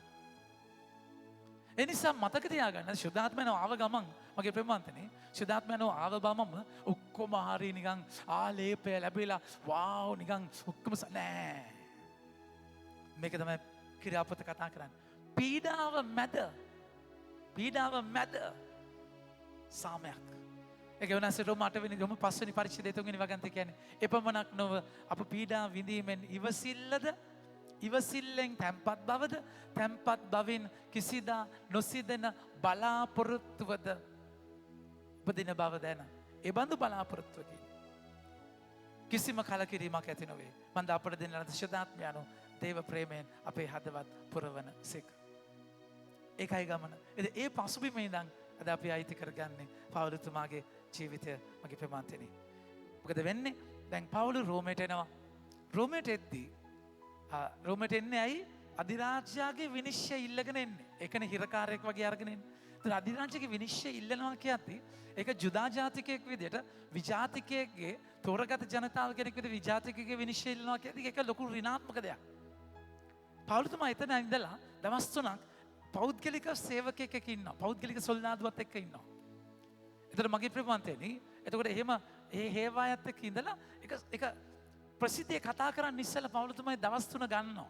එනිසා මතක තියාගන්න ශුද්ධාත්මයන්ව ආව ගමන් මගේ ප්‍රේමන්තනේ ශුද්ධාත්මයන්ව ආව බමම ඔක්කොම හරි නිකන් ආලේපය ලැබිලා වාව් නිකන් ඔක්කොම නෑ. මේක තමයි ක්‍රියාපත කතා කරන්නේ. පීඩාව මැද සාමයක්. ඒක වෙනස් රෝම 8 වෙනි රෝම 5 වෙනි පරිච්ඡේදය 3 වෙනි වගන්ති කියන්නේ එපමණක් නොව අප පීඩා විඳීමෙන් ඉවසිල්ලෙන් තැම්පත් බවද තැම්පත් බවින් කිසිදා නොසිදෙන බලාපොරොත්තුවද උපදින බව දැන. ඒ බඳු බලාපොරොත්තුවකින් කිසිම කලකිරීමක් ඇති නොවේ. මන්ද අපට දෙන ලද ශුද්ධාත්මයන්ව දේව ප්‍රේමයෙන් අපේ හදවත් පුරවන සේක. ඒකයි ගමන. ඒ පසුබිමේ ඉඳන් අද අපි අයිති කරගන්නේ පවුලුතුමාගේ ජීවිතය මගේ ප්‍රමාන්තනේ. මොකද වෙන්නේ? දැන් පවුලු රෝමයට එනවා. රෝමයට එද්දී රෝමයට එන්නේ ඇයි? අධිරාජ්‍යගේ විනිශ්චය ඉල්ලගෙන එන්නේ. ඒකනේ හිරකාරයෙක් වගේ අරගෙන එන්නේ. ඒතර අධිරාජ්‍යගේ විනිශ්චය ඉල්ලනවා කියද්දී ඒක ජුදා ජාතිකයෙක් විදිහට විජාතිකයෙක්ගේ තෝරගත ජනතාව කෙනෙක් විදිහට විජාතිකයෙක්ගේ විනිශ්චය ඉල්ලනවා කියද්දී ඒක ලොකු ඍණාත්මක දෙයක්. පවුලුතුමා එතන ඉඳලා දවස් 3ක් පෞද්ගලික සේවකයෙක් ඉන්නවා. පෞද්ගලික සොල්දාදුවත් එක්ක ඉන්නවා. ඒතර මගේ ප්‍රේමන්තේනි එතකොට එහෙම ඒ හේවායත් එක්ක ඉඳලා එක ප්‍රසිද්ධිය කතා කරන්න ඉස්සෙල්ලා පවුලුතුමා දවස් 3 ගන්නවා.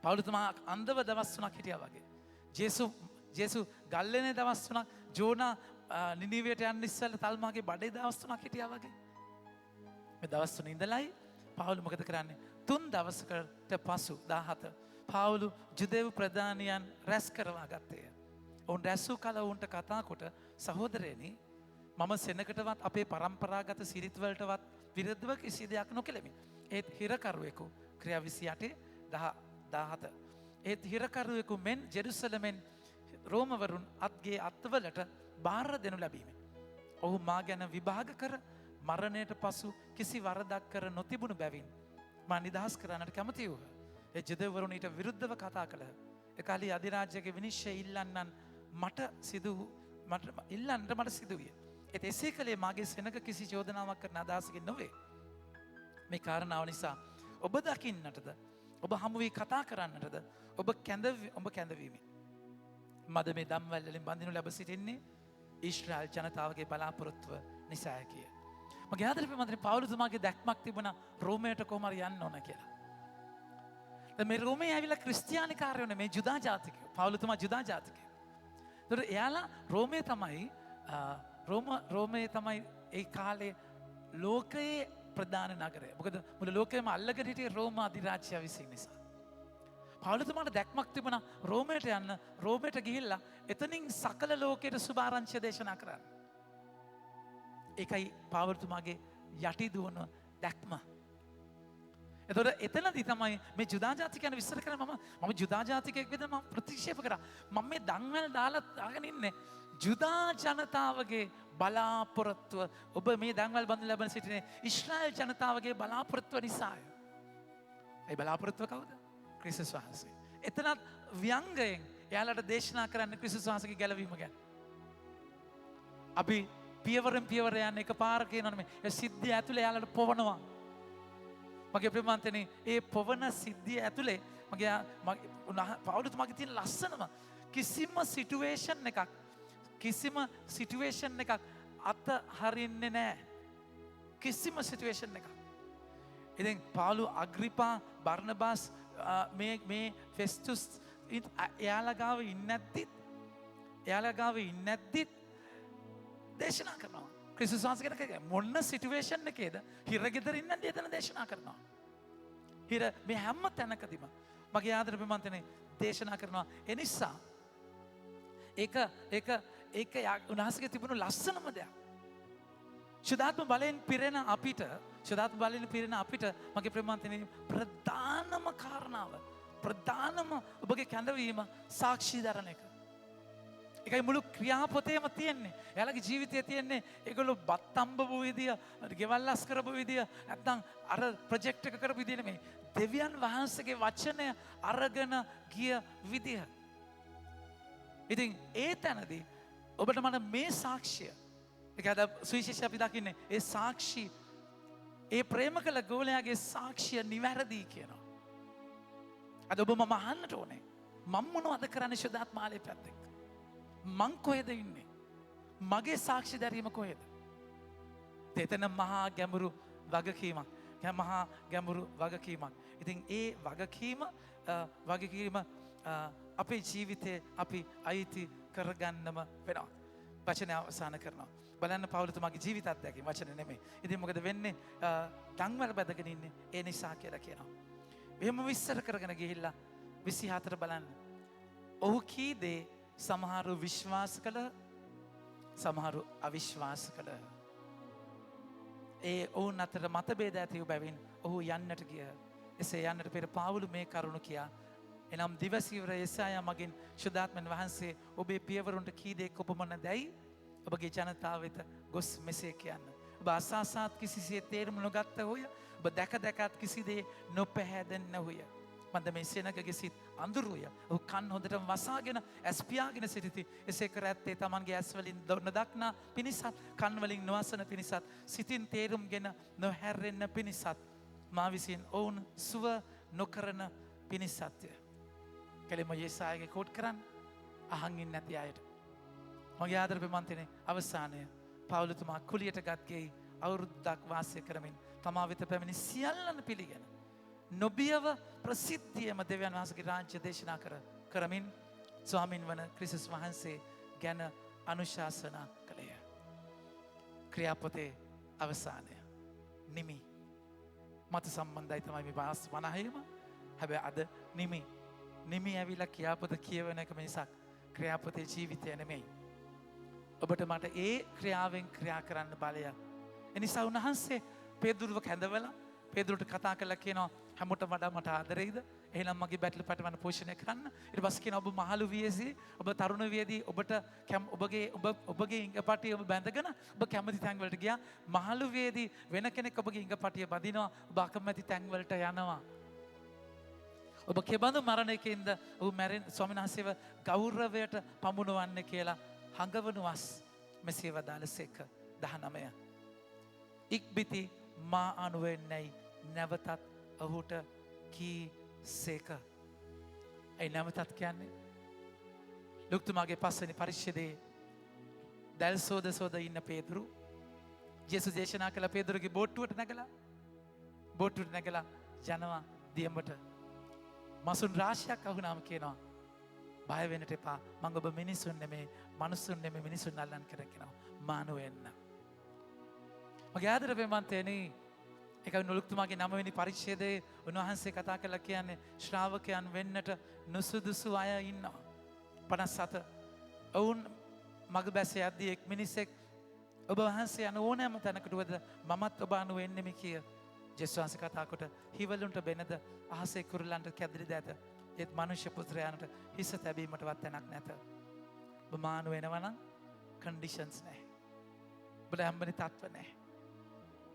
පවුලුතුමා අන්දව දවස් 3ක් හිටියා වගේ. ජේසු ගල්ලේනේ දවස් 3ක්, ජෝනා නිනිවයට යන්න ඉස්සෙල්ලා තල්මාගේ බඩේ දවස් 3ක් හිටියා වගේ. මේ දවස් 3 ඉඳලයි පවුල මොකද කරන්නේ? 3 දවසකට පසු 17 පවුලු ජුදෙව් ප්‍රධානියන් රැස් කරවා ගත්තේය. ඔවුන් රැස්වූ කල ඔවුන්ට කතා කොට සහෝදරයනි මම සෙනකටවත් අපේ පරම්පරාගත සිරිත් වලටවත් විරුද්ධව කිසි දෙයක් නොකෙලෙමි. ඒත් හිරකරුවෙකු ක්‍රියා 28:17 ඒත් හිරකරුවෙකු මෙන් ජෙරුසලමෙන් රෝමවරුන් අත්ගේ අත්වලට බාර දෙනු ලැබීමේ ඔහු මා ගැන විභාග කර මරණයට පසු කිසි වරදක් කර නොතිබුණු බැවින් මා නිදහස් කරන්නට කැමති වූහ. ඒ ජුදෙව්වරුන් ඊට විරුද්ධව කතා කළහ. ඒ කාලේ අධිරාජ්‍යගේ විනිශ්චය ඉල්ලන්නන් මට සිදු මට ඉල්ලන්න මට සිදුවිය. ඒත් එසේ කලේ මාගේ සෙනඟ කිසි චෝදනාවක් කරන අදහසකින් නොවේ. මේ කාරණාව නිසා ඔබ දකින්නටද ඔබ හමු වී කතා කරන්නටද ඔබ කැඳවීමෙන් මද මේ දම්වැල් වලින් බඳිනු ලැබ සිටින්නේ ඊශ්‍රායල් ජනතාවගේ බලාපොරොත්තුව නිසාය කිය. මගේ ආදරේ මන්ත්‍රී පවුලතුමාගේ දැක්මක් තිබුණා රෝමයට කොහොම හරි යන්න ඕන කියලා. දැන් මේ රෝමේ ඇවිල්ලා ක්‍රිස්තියානිකාරයෝනේ මේ ජුදා ජාතිකයෝ. පවුලතුමා ජුදා ජාතිකයෝ. ඒතර එයාලා රෝමේ තමයි ඒ කාලේ ලෝකයේ ප්‍රධාන නගරය. මොකද මුළු ලෝකෙම අල්ලගෙන හිටියේ රෝම අධිරාජ්‍යය විසින් නිසා. පවුලතුමාට දැක්මක් තිබුණා රෝමයට යන්න, රෝමයට ගිහිල්ලා එතනින් සකල ලෝකයට සුභාරංචිය දේශනා කරන්න. ඒකයි පවුලතුමාගේ යටි දුවන දැක්ම. එතකොට එතනදී තමයි මේ ජුදා ජාතිකයන් විස්තර කරන්නේ මම ජුදා ජාතිකයෙක් විදිහට මම ප්‍රතික්ෂේප කරා. මම මේ දන්වැල් දාලා දාගෙන ඉන්නේ ජුදා ජනතාවගේ බලාපොරොත්තුව ඔබ මේ දන්වැල් බඳින ලැබෙන සිටිනේ ඊශ්‍රායල් ජනතාවගේ බලාපොරොත්තුව නිසාය. ඒ බලාපොරොත්තුව කවුද? ක්‍රිස්තුස් වහන්සේ. එතනත් ව්‍යංගයෙන් එයාලට දේශනා කරන්න ක්‍රිස්තුස් වහන්සේගේ ගැලවීම ගැන. අපි පියවරෙන් පියවර යන එකපාර කියනවනේ මේ සිද්ධිය ඇතුලේ එයාලට පොවනවා. මගේ ප්‍රේමන්තනේ ඒ පොවන සිද්ධිය ඇතුලේ මගේ පවුලතුමාගේ තියෙන ලස්සනම කිසිම සිටුේෂන් එකක් අත හරින්නේ නැහැ. කිසිම සිටුේෂන් එකක්. ඉතින් පාවුලු අග්‍රිපා බර්නබාස් මේ ෆෙස්තුස් එයාලා ගාව ඉන්නේ නැද්දිත් දේශනා කරනවා. ක්‍රිස්තුස් වහන්සේ ගැන මොන සිටුේෂන් එකේද හිරගෙදර ඉන්නදී එතන දේශනා කරනවා. හිර මේ හැම තැනකදීම මගේ ආදර ප්‍රේමන්තනේ දේශනා කරනවා. ඒ නිසා ඒක උන්වහන්සේගේ තිබුණු ලස්සනම දෙයක්. ශුද්ධාත්ම බලයෙන් පිරෙන අපිට මගේ ප්‍රේමන්තනේ ප්‍රධානම කාරණාව ප්‍රධානම ඔබගේ කැඳවීම සාක්ෂි දරන එක. ඒකයි මුළු ක්‍රියාපොතේම තියෙන්නේ. එයාලගේ ජීවිතයේ තියෙන්නේ ඒගොල්ලෝ බත් අම්බපු විදිය, ගෙවල් අස් කරපු විදිය, නැත්නම් අර ප්‍රොජෙක්ට් එක කරපු විදිය නෙමෙයි. දෙවියන් වහන්සේගේ වචනය අරගෙන ගිය විදිය. ඉතින් ඒ තැනදී ඔබට මට මේ සාක්ෂිය ඒක අද සුවිශේෂ අපි දකින්නේ ඒ සාක්ෂි ඒ ප්‍රේම කළ ගෝලයාගේ සාක්ෂිය නිවැරදි කියනවා. අද ඔබ මම අහන්නට ඕනේ. මම මොනවද කරන්නේ ශුද්ධාත්මාලේ පැත්තෙන්? මං කොහෙද ඉන්නේ? මගේ සාක්ෂි දැරීම කොහෙද? එතන මහා ගැඹුරු වගකීමක්. ඉතින් ඒ වගකීම අපේ ජීවිතේ අපි අයිති කරගන්නම වෙනවා. වචනය අවසන් කරනවා. බලන්න පවුලතුමාගේ ජීවිත අත්දැකීම් වචන නෙමෙයි. ඉතින් මොකද වෙන්නේ? දන්වැල් බැදගෙන ඉන්නේ ඒ නිසා කියලා කියනවා. එහෙම විස්තර කරගෙන ගිහිල්ලා 24 බලන්න. ඔහු කී දේ සමහරු විශ්වාස කළ සමහරු අවිශ්වාස කළ. ඒ ඔවුන් අතර මතභේද ඇති වූ බැවින් ඔහු යන්නට ගිය. එසේ යන්නට පෙර පාවුල මේ කරුණ කියා එනම් දිවසීවර යෙසායා මගින් ශුද්ධාත්මන් වහන්සේ ඔබේ පියවරුන්ට කී දේ කොපමණ දැයි ඔබගේ ජනතාව වෙත ගොස් මෙසේ කියන්න. ඔබ අසාසාත් කිසිසේත් තේරුම් නොගත්ත හොය. ඔබ දැක දැකත් කිසි දේ නොපැහැදෙන්න හොය. මන්ද මේ සෙනගගේ සිත් අඳුරුය. ඔහු කන් හොඳටම වසාගෙන ඇස් පියාගෙන සිටිති. එසේ කර ඇත්තේ තමන්ගේ ඇස් වලින් නොදක්නා පිණිසත්, කන් වලින් නොවසන පිණිසත්, සිතින් තේරුම්ගෙන නොහැරෙන්න පිණිසත්, මා විසින් ඔවුන් සුව නොකරන පිණිසත්ය. කෙලිම යෙසායාගේ කෝට් කරන්න අහන් ඉන්නේ නැති අයට. මගේ ආදර ප්‍රේමන්තනේ අවසානය පවුලතුමා කුලියට ගත් ගෙයි අවුරුද්දක් වාසය කරමින් තමා වෙත පැමිණි සියල්ලන් පිළිගෙන නොබියව ප්‍රසිද්ධියම දෙවියන් වහන්සේගේ රාජ්‍ය දේශනා කරමින් ස්වාමින් වන ක්‍රිස්තුස් වහන්සේ ගැන අනුශාසනා කළේය. ක්‍රියාපොතේ අවසානය නිමි මත සම්බන්ධයි තමයි මේ 50ම. හැබැයි අද නිමි ඇවිල්ලා ක්‍රියාපොත කියවන එක මිසක් ක්‍රියාපොතේ ජීවිතය නෙමෙයි. ඔබට මට ඒ ක්‍රියාවෙන් ක්‍රියා කරන්න බලය. එනිසා උන්වහන්සේ පේදුරුව කැඳවලා පේදුරුට කතා කරලා කියනවා හැමෝටම වඩා මට ආදරෙයිද? එහෙනම් මගේ බැටළු පැටවන පෝෂණය කරන්න. ඊට පස්සේ කියනවා ඔබ මහලු වියේදී ඔබ තරුණ වියේදී ඔබට ඔබගේ ඉඟපටිය ඔබ බැඳගෙන ඔබ කැමති තැන් වලට ගියා. මහලු වියේදී වෙන කෙනෙක් ඔබගේ ඉඟපටිය බඳිනවා. ඔබ අකමැති තැන් වලට යනවා. ඔබ කෙබඳු මරණයකින්ද ඔබ ස්වාමීන් වහන්සේව ගෞරවයට පමුණවන්නේ කියලා හඟවනු වස් මෙසේ වදාළසේක. 19. ඉක්බිති මා අනුවෙන්නයි නැවතත් ඔහුට කී සේක. ඇයි නැවතත් කියන්නේ? ලුක්තුමාගේ පස්වැනි පරිච්ඡේදයේ දැල් සෝද සෝද ඉන්න පේදුරු ජේසුස් දේශනා කළ පේදුරුගේ බෝට්ටුවට නැගලා යනවා දියඹට. මසුන් රාශියක් අහුනාම කියනවා බය වෙන්නට එපා. මං ඔබ මිනිසුන් නෙමේ මනුස්සුන් නෙමේ මිනිසුන් අල්ලන් කරගෙනවා. මානව වෙන්න. මගේ ආදර ප්‍රේමන්තයනි, ඒක නුලුක්තුමාගේ 9 වෙනි පරිච්ඡේදයේ උන්වහන්සේ කතා කළා කියන්නේ ශ්‍රාවකයන් වෙන්නට නුසුදුසු අය ඉන්නවා. 57. ඔවුන් මග බැස යද්දී එක් මිනිසෙක් ඔබ වහන්සේ යන ඕනෑම තැනකට වද මමත් ඔබ අනුව එන්නෙමි කිය. ජේසුස් වහන්සේ කතා කොට හිවලුන්ට බෙනද අහසේ කුරුල්ලන්ට කැදිරි දැත. ඒත් මනුෂ්‍ය පුත්‍රයාට හිස තැබීමටවත් තැනක් නැත. ඔබ මානු වෙනවා නම් කන්ඩිෂන්ස් නැහැ. ඔබට හැම්බෙන තත්ත්ව නැහැ.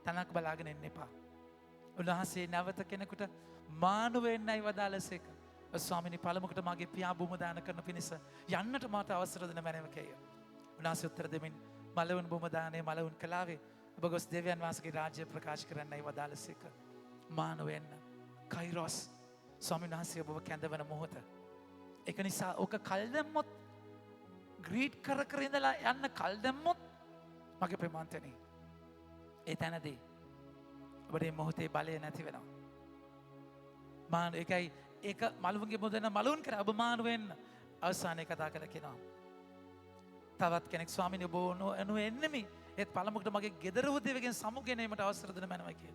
තනක් බලාගෙන ඉන්න එපා. උන්වහන්සේ නැවත කෙනෙකුට මානු වෙන්නයි වදාළසේක. ස්වාමිනී පළමුකට මගේ පියා බුම දාන කරන පිණිස යන්නට මට අවසර දෙන මැනවකය. උන්වහන්සේ උත්තර දෙමින් මලවුන් බුම දානේ මලවුන් කලාවේ ඔබ ගොස් දෙවියන් වහන්සේගේ රාජ්‍ය ප්‍රකාශ කරන්නයි වදාළසේක. මානු වෙන්න. කයිරොස් ස්වාමීන් වහන්සේ ඔබව කැඳවන මොහොත. ඒක නිසා ඕක කල් දැම්මොත් ග්‍රීට් කර කර ඉඳලා යන්න කල් දැම්මොත් මගේ ප්‍රේමාන්තනේ ඒ තැනදී ඔබට මේ මොහොතේ බලය නැති වෙනවා. මාන ඒකයි ඒක මලුන්ගේ මොදෙන මලුන් කර ඔබ මානු වෙන්න අවසානයේ කතා කරලා කියනවා. තවත් කෙනෙක් ස්වාමීනි ඔබ අනු එන්නෙමි. ඒත් පළමුවට මගේ ගෙදර උදේවගෙන් සමුගෙනීමට අවසර දෙන මැනවයි කිය.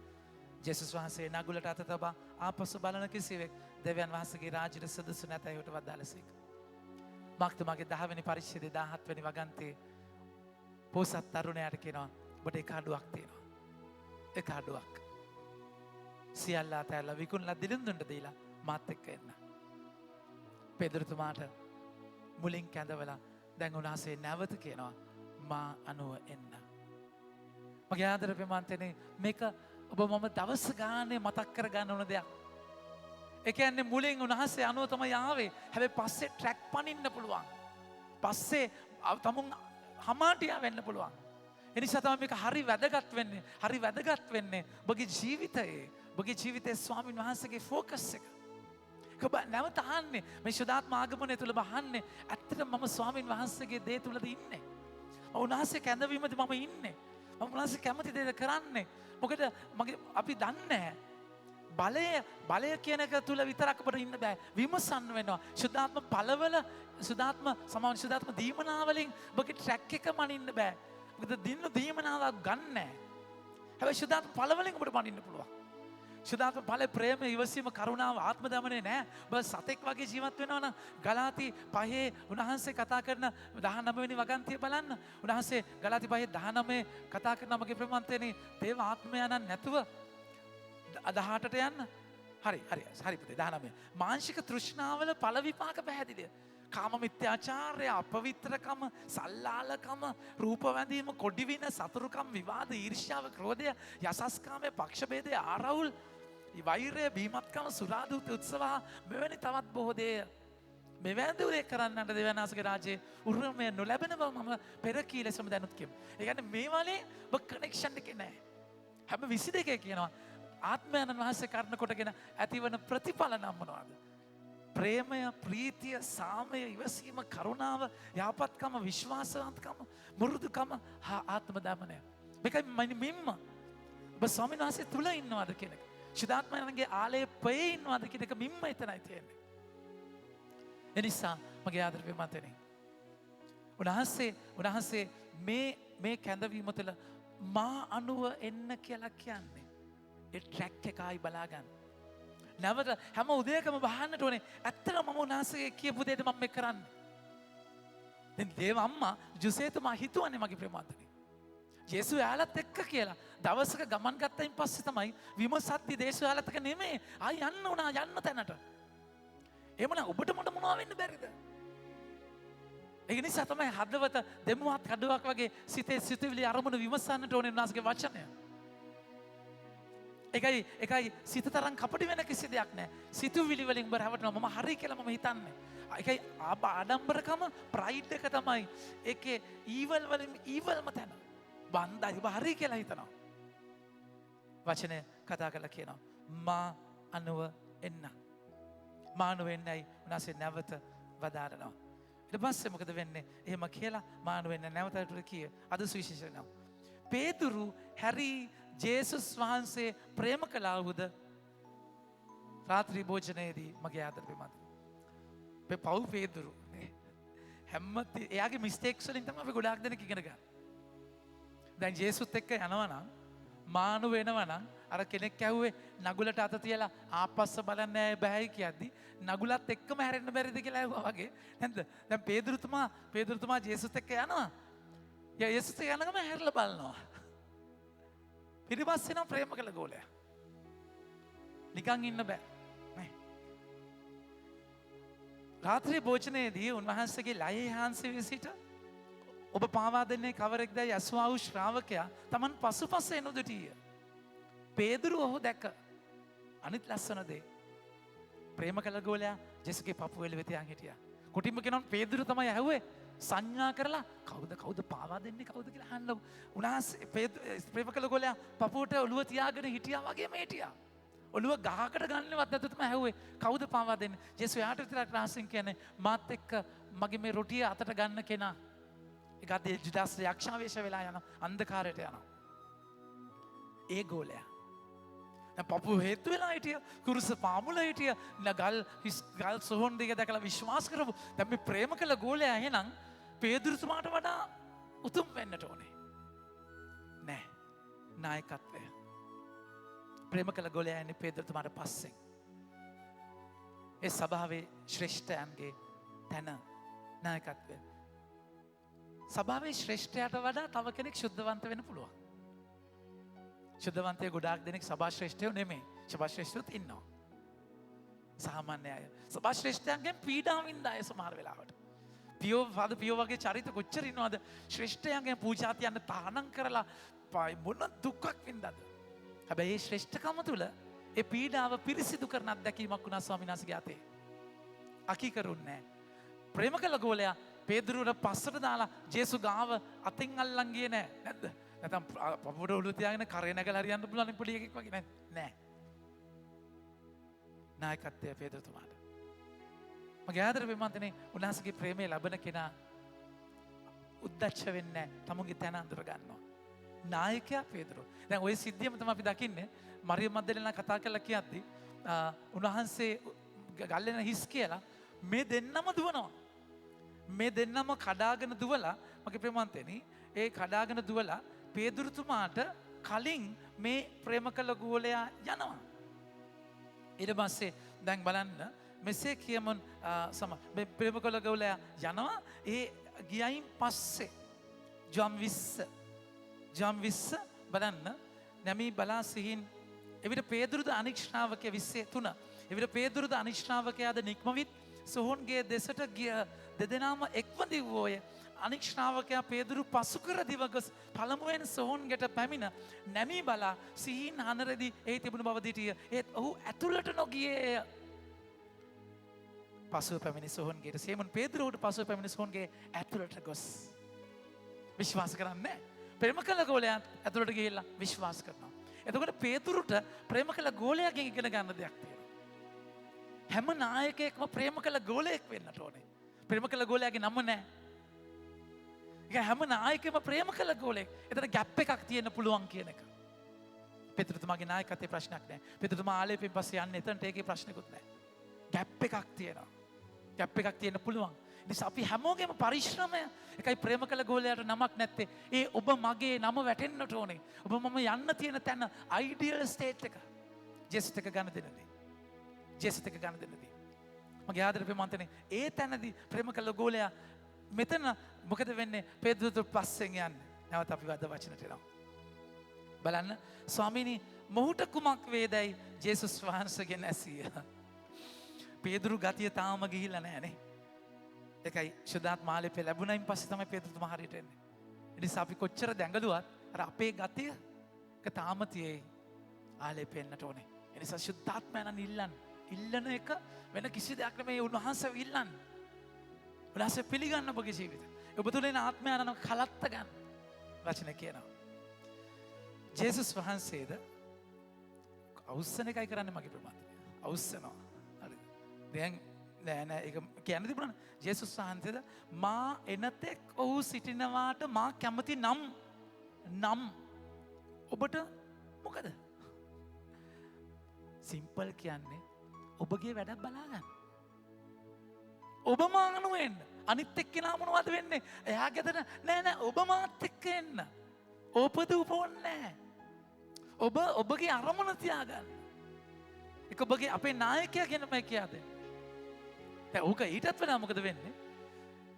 ජේසුස් වහන්සේ නගුලට අත තබා ආපසු බලන කිසිවෙක් දෙවියන් වහන්සේගේ රාජ්‍යයට සුදුසු නැතයි උට වදාළසේක. මාක්තුමාගේ 10 වෙනි පරිච්ඡේදයේ 17 වෙනි වගන්තියේ පොසත් තරුණයාට කියනවා ඔබට එක අඩුවක් තියෙනවා. එක අඩුවක්. සියල්ල අතහැරලා විකුණලා දිලිඳුන්ට දීලා මාත් එක්ක එන්න. පෙදුරුතුමාට මුලින් කැඳවලා දැන් උන්වහන්සේ නැවත කියනවා මා අනුව එන්න. මගේ ආදර ප්‍රේමන්තනේ මේක ඔබ මම දවස් ගානේ මතක් කර ගන්න ඕන දෙයක්. ඒ කියන්නේ මුලින් උන්වහන්සේ අනුව තමයි ආවේ. හැබැයි පස්සේ ට්‍රැක් පනින්න පුළුවන්. පස්සේ තමුන් හමාටියා වෙන්න පුළුවන්. ඒ නිසා තමයි මේක හරි වැදගත් වෙන්නේ. හරි වැදගත් වෙන්නේ ඔබගේ ජීවිතයේ ස්වාමීන් වහන්සේගේ ફોකස් එක. ඔබ නැවත අහන්නේ මේ සුදාත්ම ආගමනය තුල බහන්නේ ඇත්තටම මම ස්වාමීන් වහන්සේගේ දේ තුලද ඉන්නේ. උන්වහන්සේ කැඳවීමද මම ඉන්නේ. මම උන්වහන්සේ කැමති දේද කරන්නේ. මොකද අපි දන්නේ බලය කියන එක තුල විතරක් අපිට ඉන්න බෑ. විමසන්න වෙනවා. සුදාත්ම පළවල සුදාත්ම දීමනාවලින් ඔබගේ ට්‍රැක් එක මනින්න බෑ. මොකද දීමනාවක් ගන්න නැහැ. හැබැයි සුදාත්ම පළවලින් ඔබට මනින්න පුළුවන්. සුදාත්ම ඵල ප්‍රේම ඉවසීම කරුණාව ආත්ම දමනේ නෑ. ඔබ සතෙක් වගේ ජීවත් වෙනවා නම් ගලාති 5 උන්වහන්සේ කතා කරන 19 වෙනි වගන්තිය බලන්න. උන්වහන්සේ ගලාති 5:19 කතා කරන මගේ ප්‍රේමන්තේනේ දේව ආත්මය නැතුව 18ට යන්න. හරි පුතේ 19. මාංශික තෘෂ්ණාවල ඵල විපාක පැහැදිලිය. කාම මිත්‍යාචාරය, අපවිත්‍රකම, සල්ලාලකම, රූප වැඳීම, කොඩිවින, සතුරුකම්, විවාද, ඊර්ෂ්‍යාව, ක්‍රෝධය, යසස්කාමය, පක්ෂභේදය, ආරවුල්, වෛරය, බීමත්කම, සුරාදූත උත්සව මෙවැනි තවත් බොහෝ දේ මෙවැනි දේ කරන්නට දෙවියන් වහන්සේගේ රාජ්‍යයේ උරුමය නොලැබෙන බව මම පෙර කී ලෙසම දැනුත් කියමු. ඒ කියන්නේ මේ වලේ ඔබ කනෙක්ෂන් එකේ නැහැ. හැම 22 කියනවා ආත්මයන් වහන්සේ කරන කොටගෙන ඇතිවන ප්‍රතිඵල නම් මොනවද? ප්‍රේමය, ප්‍රීතිය, සාමය, ඉවසීම, කරුණාව, යාපත්කම, විශ්වාසවන්තකම, මුරුදුකම, ආත්ම දමනය. මේකයි මිම්ම. ඔබ ස්වාමීන් වහන්සේ තුල ඉන්නවද කියන එක. ශුද්ධාත්මයන්ගේ ආලේපයේ ඉන්නවද කියන එක මිම්ම එතනයි තියෙන්නේ. එනිසා මගේ ආදරේ මතනේ. උන්වහන්සේ මේ කැඳවීම තුළ මා අනුව එන්න කියලා කියන්නේ. ඒ ට්‍රැක් එක ආයි බලා ගන්න. නැවත හැම උදේකම බහන්නට ඕනේ. ඇත්තටම මම උන්වහන්සේ කියපු දෙයට මම මේක කරන්නේ. දැන් දේව අම්මා ජුසේතුමා හිතුවනේ මගේ ප්‍රේමාන්තනේ. ජේසු යාලත් එක්ක කියලා. දවසක ගමන් ගත්තයින් පස්සේ තමයි විමසද්දි දේශු යාලත් එක්ක නෙමෙයි. ආයි යන්න උනා යන්න තැනට. එහෙමනම් ඔබට මොනවා වෙන්න බැරිද? ඒක නිසා තමයි හදවත දෙමුවත් කඩුවක් වගේ සිතේ සිතුවිලි අරමුණු විමසන්නට ඕනේ උන්වහන්සේගේ වචනය. එකයි සිත තරම් කපටි වෙන කිසි දෙයක් නැහැ. සිතුවිලි වලින් ඔබ රැවටෙනවා. මම හරි කියලා මම හිතන්නේ. එකයි ආඩම්බරකම ප්‍රයිඩ් එක තමයි. ඒකේ ඊවල් වලින් ඊවල්ම තැන. බන්දයි ඔබ හරි කියලා හිතනවා. වචනය කතා කරලා කියනවා. මා අනුව එන්න. මා අනුව එන්නයි උනාසේ නැවත වදාරනවා. ඊට පස්සේ මොකද වෙන්නේ? එහෙම කියලා මා අනුව එන්න නැවතට කිය. අද සුවිශේෂණය. පේතුරු හැරි ජේසුස් වහන්සේ ප්‍රේම කළාවුද රාත්‍රී භෝජනයේදී මගේ ආදරේ මත. පව් පේතුරු එයාගේ මිස්ටේක්ස් වලින් තමයි අපි ගොඩාක් දෙනෙක් ඉගෙන ගන්න. දැන් ජේසුත් එක්ක යනවා නම් මානු වෙනවා නම් අර කෙනෙක් ඇහුවේ නගුලට අත තියලා ආපස්ස බලන්නේ බෑයි කියද්දි නගුලත් එක්කම හැරෙන්න බැරිද කියලා ඇහුවා වගේ නේද? දැන් පේතුරුතුමා ජේසුත් එක්ක යනවා. යේසුස් යනගම හැරලා බලනවා. ඊට පස්සේ නම් ප්‍රේම කළ ගෝලයා. නිකන් ඉන්න බෑ. නේ. රාත්‍රී භෝජනයේදී උන්වහන්සේගේ ලයේ හාන්සේ විසිට ඔබ පාවා දෙන්නේ කවරෙක්දයි ඇසුවා වූ ශ්‍රාවකයා Taman පසුපස එනොදටිය. පේදුරු ඔහු දැක්ක. අනිත් ලස්සන දේ. ප්‍රේම කළ ගෝලයා ජෙසුගේ පපුව එළ වෙත යන් හිටියා. කොටින්ම කියනවා පේදුරු තමයි ඇහුවේ සංඥා කරලා කවුද පාවා දෙන්නේ කවුද කියලා අහන්න. උන්වහන්සේ ප්‍රේම කළ ගෝලයා පපුවට ඔළුව තියාගෙන හිටියා වගේම හිටියා. ඔළුව ගහකට ගන්නවත් නැතුව තමයි ඇහුවේ කවුද පාවා දෙන්නේ. ජේසුස් යාට විතරක් රහසින් කියන්නේ මාත් එක්ක මගේ මේ රොටිය අතට ගන්න කෙනා. ඒකත් ජුදාස් යක්ෂාවේශ වෙලා යන අන්ධකාරයට යනවා. ඒ ගෝලයා. දැන් පපුව හේතු වෙලා හිටිය කුරුස පාමුල හිටිය ගල් සොහොන් දෙක දැකලා විශ්වාස කරපු. දැන් මේ ප්‍රේම කළ ගෝලයා එහෙනම් පේදුරුතුමාට වඩා උතුම් වෙන්නට ඕනේ. නෑ. නායකත්වය. ප්‍රේම කළ ගෝලයා යන්නේ පේදුරුතුමාට පස්සෙන්. ඒ සභාවේ ශ්‍රේෂ්ඨයන්ගේ තැන නායකත්වය. සභාවේ ශ්‍රේෂ්ඨයාට වඩා තව කෙනෙක් ශුද්ධවන්ත වෙන්න පුළුවන්. ශුද්ධවන්තය ගොඩාක් දෙනෙක් සභා ශ්‍රේෂ්ඨයෝ නෙමෙයි. සභා ශ්‍රේෂ්ඨයොත් ඉන්නවා. සාමාන්‍ය අය. සභා ශ්‍රේෂ්ඨයන්ගෙන් පීඩා වින්ද අය සමහර වෙලාවට. පියෝ වගේ චරිත කොච්චර ඉන්නවද? ශ්‍රේෂ්ඨයන්ගෙන් පූජා තියන්න තහනම් කරලා මොන දුක්ක් වින්දද? හැබැයි මේ ශ්‍රේෂ්ඨකම තුල ඒ පීඩාව පිරිසිදු කරන අත්දැකීමක් වුණා ස්වාමීන් වහන්සේගේ අතේ. අකීකරුන්නේ නැහැ. ප්‍රේම කළ ගෝලයා පේදුරුට පස්සට දාලා ජේසු ගාව අතින් අල්ලන් ගියේ නැද්ද? නැත්නම් පපුවට ඔළුව තියාගෙන කරේ නැගලා හරියන්න පුළුවන් පොඩි එකෙක් වගේ නෑ. නායකත්වය පේදුරුතුමාට. මගේ ආදර විමන්තනේ උන්වහන්සේගේ ප්‍රේමය ලබන කෙනා උද්දච්ච වෙන්නේ නැහැ. තමුන්ගේ තැන අඳුර ගන්නවා. නායකයා පේදුරු. දැන් ওই සිද්ධියම තමයි අපි දකින්නේ. මරියම් මග්දලේනා කතා කරලා කියද්දි උන්වහන්සේ ගල්ලෙන හිස් කියලා මේ දෙන්නම දුවනවා. මේ දෙන්නම කඩාගෙන දුවලා මගේ ප්‍රේමන්තේනි ඒ කඩාගෙන දුවලා පේදුරුතුමාට කලින් මේ ප්‍රේම කළ ගෝලයා යනවා. ඊට පස්සේ දැන් බලන්න මෙසේ කියමුන් මේ ප්‍රේම කළ ගෝලයා යනවා. ඒ ගියයින් පස්සේ ජොම් 20 බලන්න නැමී බලා සිහින් එවිට පේදුරුද අනික් ශ්‍රාවකයා 23 එවිට පේදුරුද අනික් ශ්‍රාවකයාද නික්මවිත් සොහොන්ගේ දෙසට ගිය දෙදෙනාම එක්ව දිව්වෝය. අනික් ශ්‍රාවකයා පේදුරු පසු කර දිව ගොස් පළමුවෙන් සොහොන්ගෙට පැමිණ නැමී බලා සිහින් හනරදී එහි තිබුණු බව දිටිය. ඒත් ඔහු ඇතුළට නොගියේය. පසුව පැමිණි සොහොන්ගේට සේමන් පේදුරුවට පසුව පැමිණි සොහොන්ගේ ඇතුළට ගොස් විශ්වාස කරන්නේ ප්‍රේම කළ ගෝලයා ඇතුළට ගිහිල්ලා විශ්වාස කරනවා. එතකොට පේදුරුට ප්‍රේම කළ ගෝලයාගෙන් ඉගෙන ගන්න දෙයක් තියෙනවා. හැම නායකයෙක්ම ප්‍රේම කළ ගෝලයෙක් වෙන්නට ඕනේ. ප්‍රේම කළ ගෝලයාගේ නම නැහැ. ඒක හැම නායකයෙක්ම ප්‍රේම කළ ගෝලයෙක්. එතන ગેප් එකක් තියෙන්න පුළුවන් කියන එක. පේදුරුතුමාගේ නායකත්වයේ ප්‍රශ්නයක් නැහැ. පේදුරුතුමා ආලේපෙන් පස්සේ යන්නේ එතනට ඒකේ ප්‍රශ්නකුත් නැහැ. ગેප් එකක් තියෙනවා. ગેප් එකක් තියෙන්න පුළුවන්. නිසා අපි හැමෝගෙම පරිශ්‍රමය එකයි ප්‍රේම කළ ගෝලයාට නමක් නැත්තේ. ඒ ඔබ මගේ නම වැටෙන්නට ඕනේ. ඔබ මම යන්න තියෙන තැන අයිඩියල් ස්ටේට් එක. ජෙස්ට් එක ගන්න දෙන්නදී. ජෙස්ට් එක ගන්න දෙන්නදී. මගේ ආදර ප්‍රේමන්තනේ ඒ තැනදී ප්‍රේම කළ ගෝලයා මෙතන මොකද වෙන්නේ? පේදුරුට පස්සෙන් යන්නේ. නැවත අපි වද වචනට එනවා. බලන්න ස්වාමීනි මොහුට කුමක් වේදයි ජේසුස් වහන්සේගෙන් ඇසිය. පේදුරු ගතිය තාම ගිහිල්ලා නැහනේ. ඒකයි ශුද්ධාත්ම ආලේපේ ලැබුණයින් පස්සේ තමයි පේදුරුතුමා හරියට එන්නේ. ඒ නිසා අපි කොච්චර දැඟලුවත් අර අපේ ගතිය තාම තියෙයි. ආලේපෙන්නට ඕනේ. ඒ නිසා ශුද්ධාත්මයන් ඉල්ලන එක වෙන කිසි දෙයක් නෙමෙයි උන්වහන්සේ ඉල්ලන්නේ. උන්වහන්සේ පිළිගන්න ඔබගේ ජීවිතේ. ඔබ තුළ එන ආත්මයන් කලත්ත ගන්න. වචන කියනවා. ජේසුස් වහන්සේද අවුස්සන එකයි කරන්නේ මගේ ප්‍රමාදය. අවුස්සනවා. හරි. දැන් නෑ ඒක කියන්න තිබුණානේ. ජේසුස් වහන්සේද මා එනතෙක් ඔහු සිටිනවාට මා කැමති නම් ඔබට මොකද? සිම්පල් කියන්නේ ඔබගේ වැඩක් බලාගන්න. ඔබ මානු වෙන්න. අනිත් එක්කෙනා මොනවද වෙන්නේ? එයා ගෙදර නෑ ඔබ මාත් එක්ක එන්න. ඕපදූප ඕනේ. ඔබගේ අරමුණ තියාගන්න. ඒක ඔබගේ අපේ නායකයා කියන මම කියාද. දැන් ඕක ඊටත් වඩා මොකද වෙන්නේ?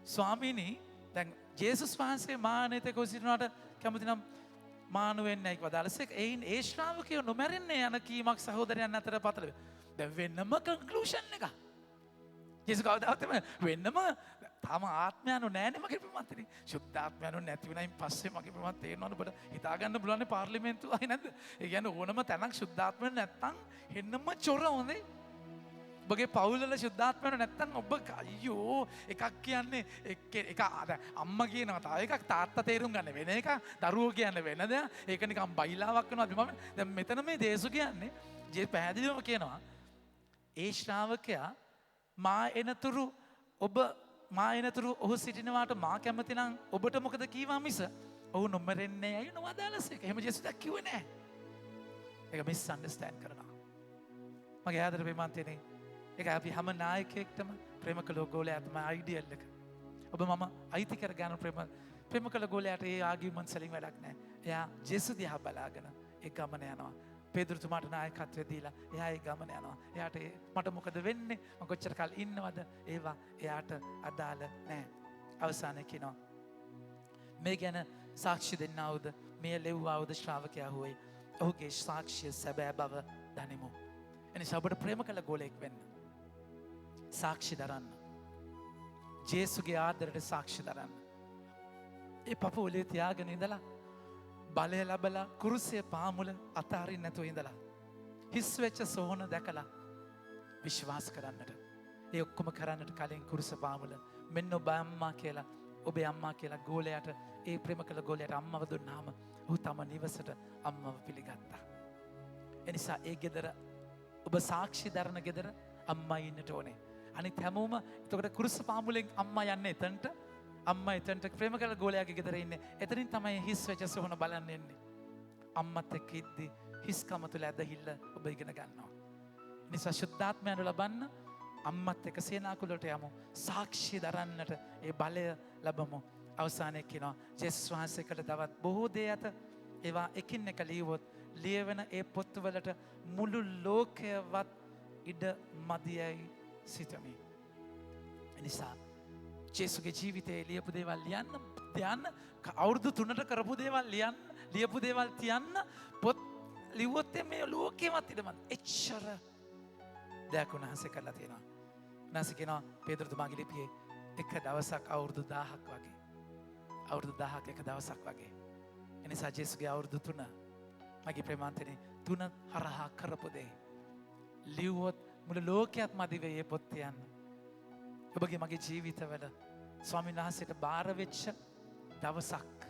ස්වාමීනි දැන් ජේසුස් වහන්සේ මානෙත කොසිනාට කැමති නම් මානු වෙන්නේ නැහැ කියලා දාලසෙක් ඒ ශ්‍රාවකයෝ නොමැරෙන්නේ යන කීමක් සහෝදරයන් අතර පතල. දැන් වෙනම කන්ක්ලූෂන් එක. ජේසුස් කවදාවත් වෙනම තාම ආත්මයන්ව නැහැනේ මගේ ප්‍රමාන්තනේ. සුද්ධ ආත්මයන්ව නැති වෙනයින් පස්සේ මගේ ප්‍රමාන්ත තේරෙනවද ඔබට? හිතා ගන්න බලන්නේ පාර්ලිමේන්තුව ආයි නැද්ද? ඒ කියන්නේ ඕනම තැනක් සුද්ධ ආත්මයන් නැත්තම් හෙන්නම චොර හොඳේ. ඔබගේ පවුල්වල සුද්ධාත්මයන් නැත්තම් ඔබ අයියෝ එකක් කියන්නේ එක අම්මා කියනවා තව එකක් තාත්තා තේරුම් ගන්න වෙන එකක් දරුවෝ කියන්නේ වෙන දෙයක්. ඒක නිකන් බයිලාවක් වෙනවා. මම දැන් මෙතන මේ දේසු කියන්නේ ජේ පැහැදිලිවම කියනවා ඒ ශ්‍රාවකයා මා එනතුරු ඔහු සිටිනවාට මා කැමති නම් ඔබට මොකද කීවා මිස ඔහු නොමරෙන්නේ ඇයි නොවදාලසේක. එහෙම ජේසුස් කිව්වේ නැහැ. ඒක මිස් අන්ඩර්ස්ටෑන්ඩ් කරනවා. මගේ ආදර ප්‍රේමන්තනේ ඒක අපි හැම නායකයෙක්ටම ප්‍රේම කළ ගෝලයාටම අයිඩියල් එක. ඔබ මම අයිති කර ගන්න ප්‍රේම කළ ගෝලයාට ඒ ආගියුමන්ට්ස් වලින් වැඩක් නැහැ. එයා ජේසුස් දිහා බලාගෙන ඒ ගමන යනවා. පේදුරුතුමාට නායකත්වය දීලා එයා ඒ ගමන යනවා. එයාට මට මොකද වෙන්නේ? මම කොච්චර කල් ඉන්නවද? ඒවා එයාට අදාළ නැහැ. අවසානයේ කියනවා මේ ගැන සාක්ෂි දෙන්නවද? මේ ලෙව්වවද ශ්‍රාවකයා හොයි. ඔහුගේ සාක්ෂිය සැබෑ බව දනිමු. එනිසා ඔබට ප්‍රේම කළ ගෝලයෙක් වෙන්න. සාක්ෂි දරන්න. ජේසුගේ ආදරයට සාක්ෂි දරන්න. ඒ පපුවලේ තියාගෙන ඉඳලා බලය ලැබලා කුරුසිය පාමුල අතාරින්න නැතුව ඉඳලා හිස් වෙච්ච සෝහන දැකලා විශ්වාස කරන්නට. ඒ ඔක්කොම කරන්නට කලින් කුරුස පාමුල මෙන්න ඔබ අම්මා කියලා ඔබේ අම්මා කියලා ගෝලයට ඒ ප්‍රේම කළ ගෝලයට අම්මව දුන්නාම ඔහු තම නිවසට අම්මව පිළිගත්තා. එනිසා ඒ ගෙදර ඔබ සාක්ෂි දරන ගෙදර අම්මා ඉන්නට ඕනේ. අනිත් හැමෝම එතකොට කුරුස පාමුලෙන් අම්මා යන්නේ එතනට. අම්මා එතනට ප්‍රේම කළ ගෝලයාගේ ගෙදර ඉන්නේ. එතනින් තමයි හිස් වෙච්ච සොහන බලන්න එන්නේ. අම්මත් එක්ක ඉද්දි හිස්කම තුළ ඇදහිල්ල ඔබ ඉගෙන ගන්නවා. නිසා ශුද්ධාත්මයන් ලබන්න අම්මත් එක්ක සේනාකුලට යමු. සාක්ෂි දරන්නට ඒ බලය ලැබමු. අවසානයේ කියනවා ජේසුස් වහන්සේකට තවත් බොහෝ දේ ඇත. ඒවා එකින් එක ලියවොත් ලියවෙන ඒ පොත්වලට මුළු ලෝකයවත් ඉඩ මදියයි සිතමි. එනිසා ජේසුගේ ජීවිතයේ ලියපු දේවල් ලියන්න අවුරුදු 3ට කරපු දේවල් ලියපු දේවල් තියන්න පොත් ලිව්වොත් මේ ලෝකෙවත් ඉඩමත් එච්චර දෙයක් උන්වහන්සේ කරලා තියෙනවා. උන්වහන්සේ කියනවා පේතෘතුමාගේ ලිපියේ එක දවසක් අවුරුදු 1000ක් වගේ. අවුරුදු 1000ක් එක දවසක් වගේ. එනිසා ජේසුගේ අවුරුදු 3 මගේ ප්‍රේමාන්තනේ 3 හරහා කරපු දේ ලිව්වොත් මුළු ලෝකයක් මදි වෙයි ඒ පොත් තියන්න. ඔබගේ මගේ ජීවිතවල ස්වාමීන් වහන්සේට බාර වෙච්ච දවසක්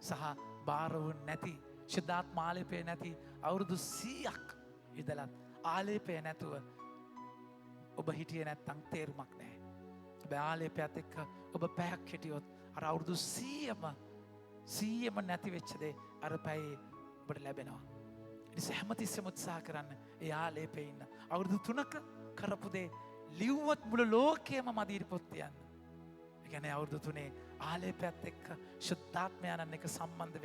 සහ බාර වුන් නැති ශුද්ධාත්ම ආලේපය නැති අවුරුදු 100ක් ඉඳලත් ආලේපය නැතුව ඔබ හිටියේ නැත්තම් තේරුමක් නැහැ. ඔබ ආලේපයත් එක්ක ඔබ පැයක් හිටියොත් අර අවුරුදු 100ම නැති වෙච්ච දේ අර පැයේ ඔබට ලැබෙනවා. ඉතින් හැමතිස්සෙම උත්සාහ කරන්න ඒ ආලේපේ ඉන්න. අවුරුදු 3ක කරපු දේ ලිව්වොත් මුළු ලෝකෙම මදීරි පොත් තියන්න. ඒ කියන්නේ අවුරුදු 3 ආලේපයත් එක්ක ශුද්ධාත්මයන්න් එක්ක සම්බන්ධ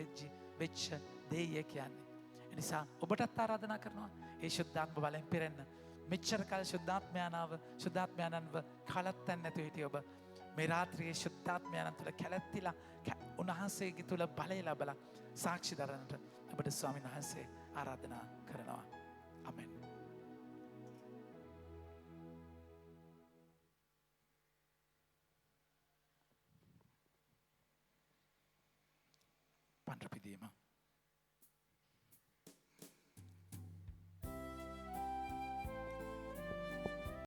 වෙච්ච දෙය කියන්නේ. ඒ නිසා ඔබටත් ආරාධනා කරනවා ඒ ශුද්ධාත්ම බලෙන් පිරෙන්න. මෙච්චර කාල ශුද්ධාත්මයන්ව කලත්තන් නැතුව හිටිය ඔබ මේ රාත්‍රියේ ශුද්ධාත්මයන් තුළ කැලැත්තිලා උන්වහන්සේගේ තුළ බලය ලැබලා සාක්ෂි දරන්නට ඔබට ස්වාමීන් වහන්සේ ආරාධනා කරනවා. ආමෙන්. පන්රපිදීම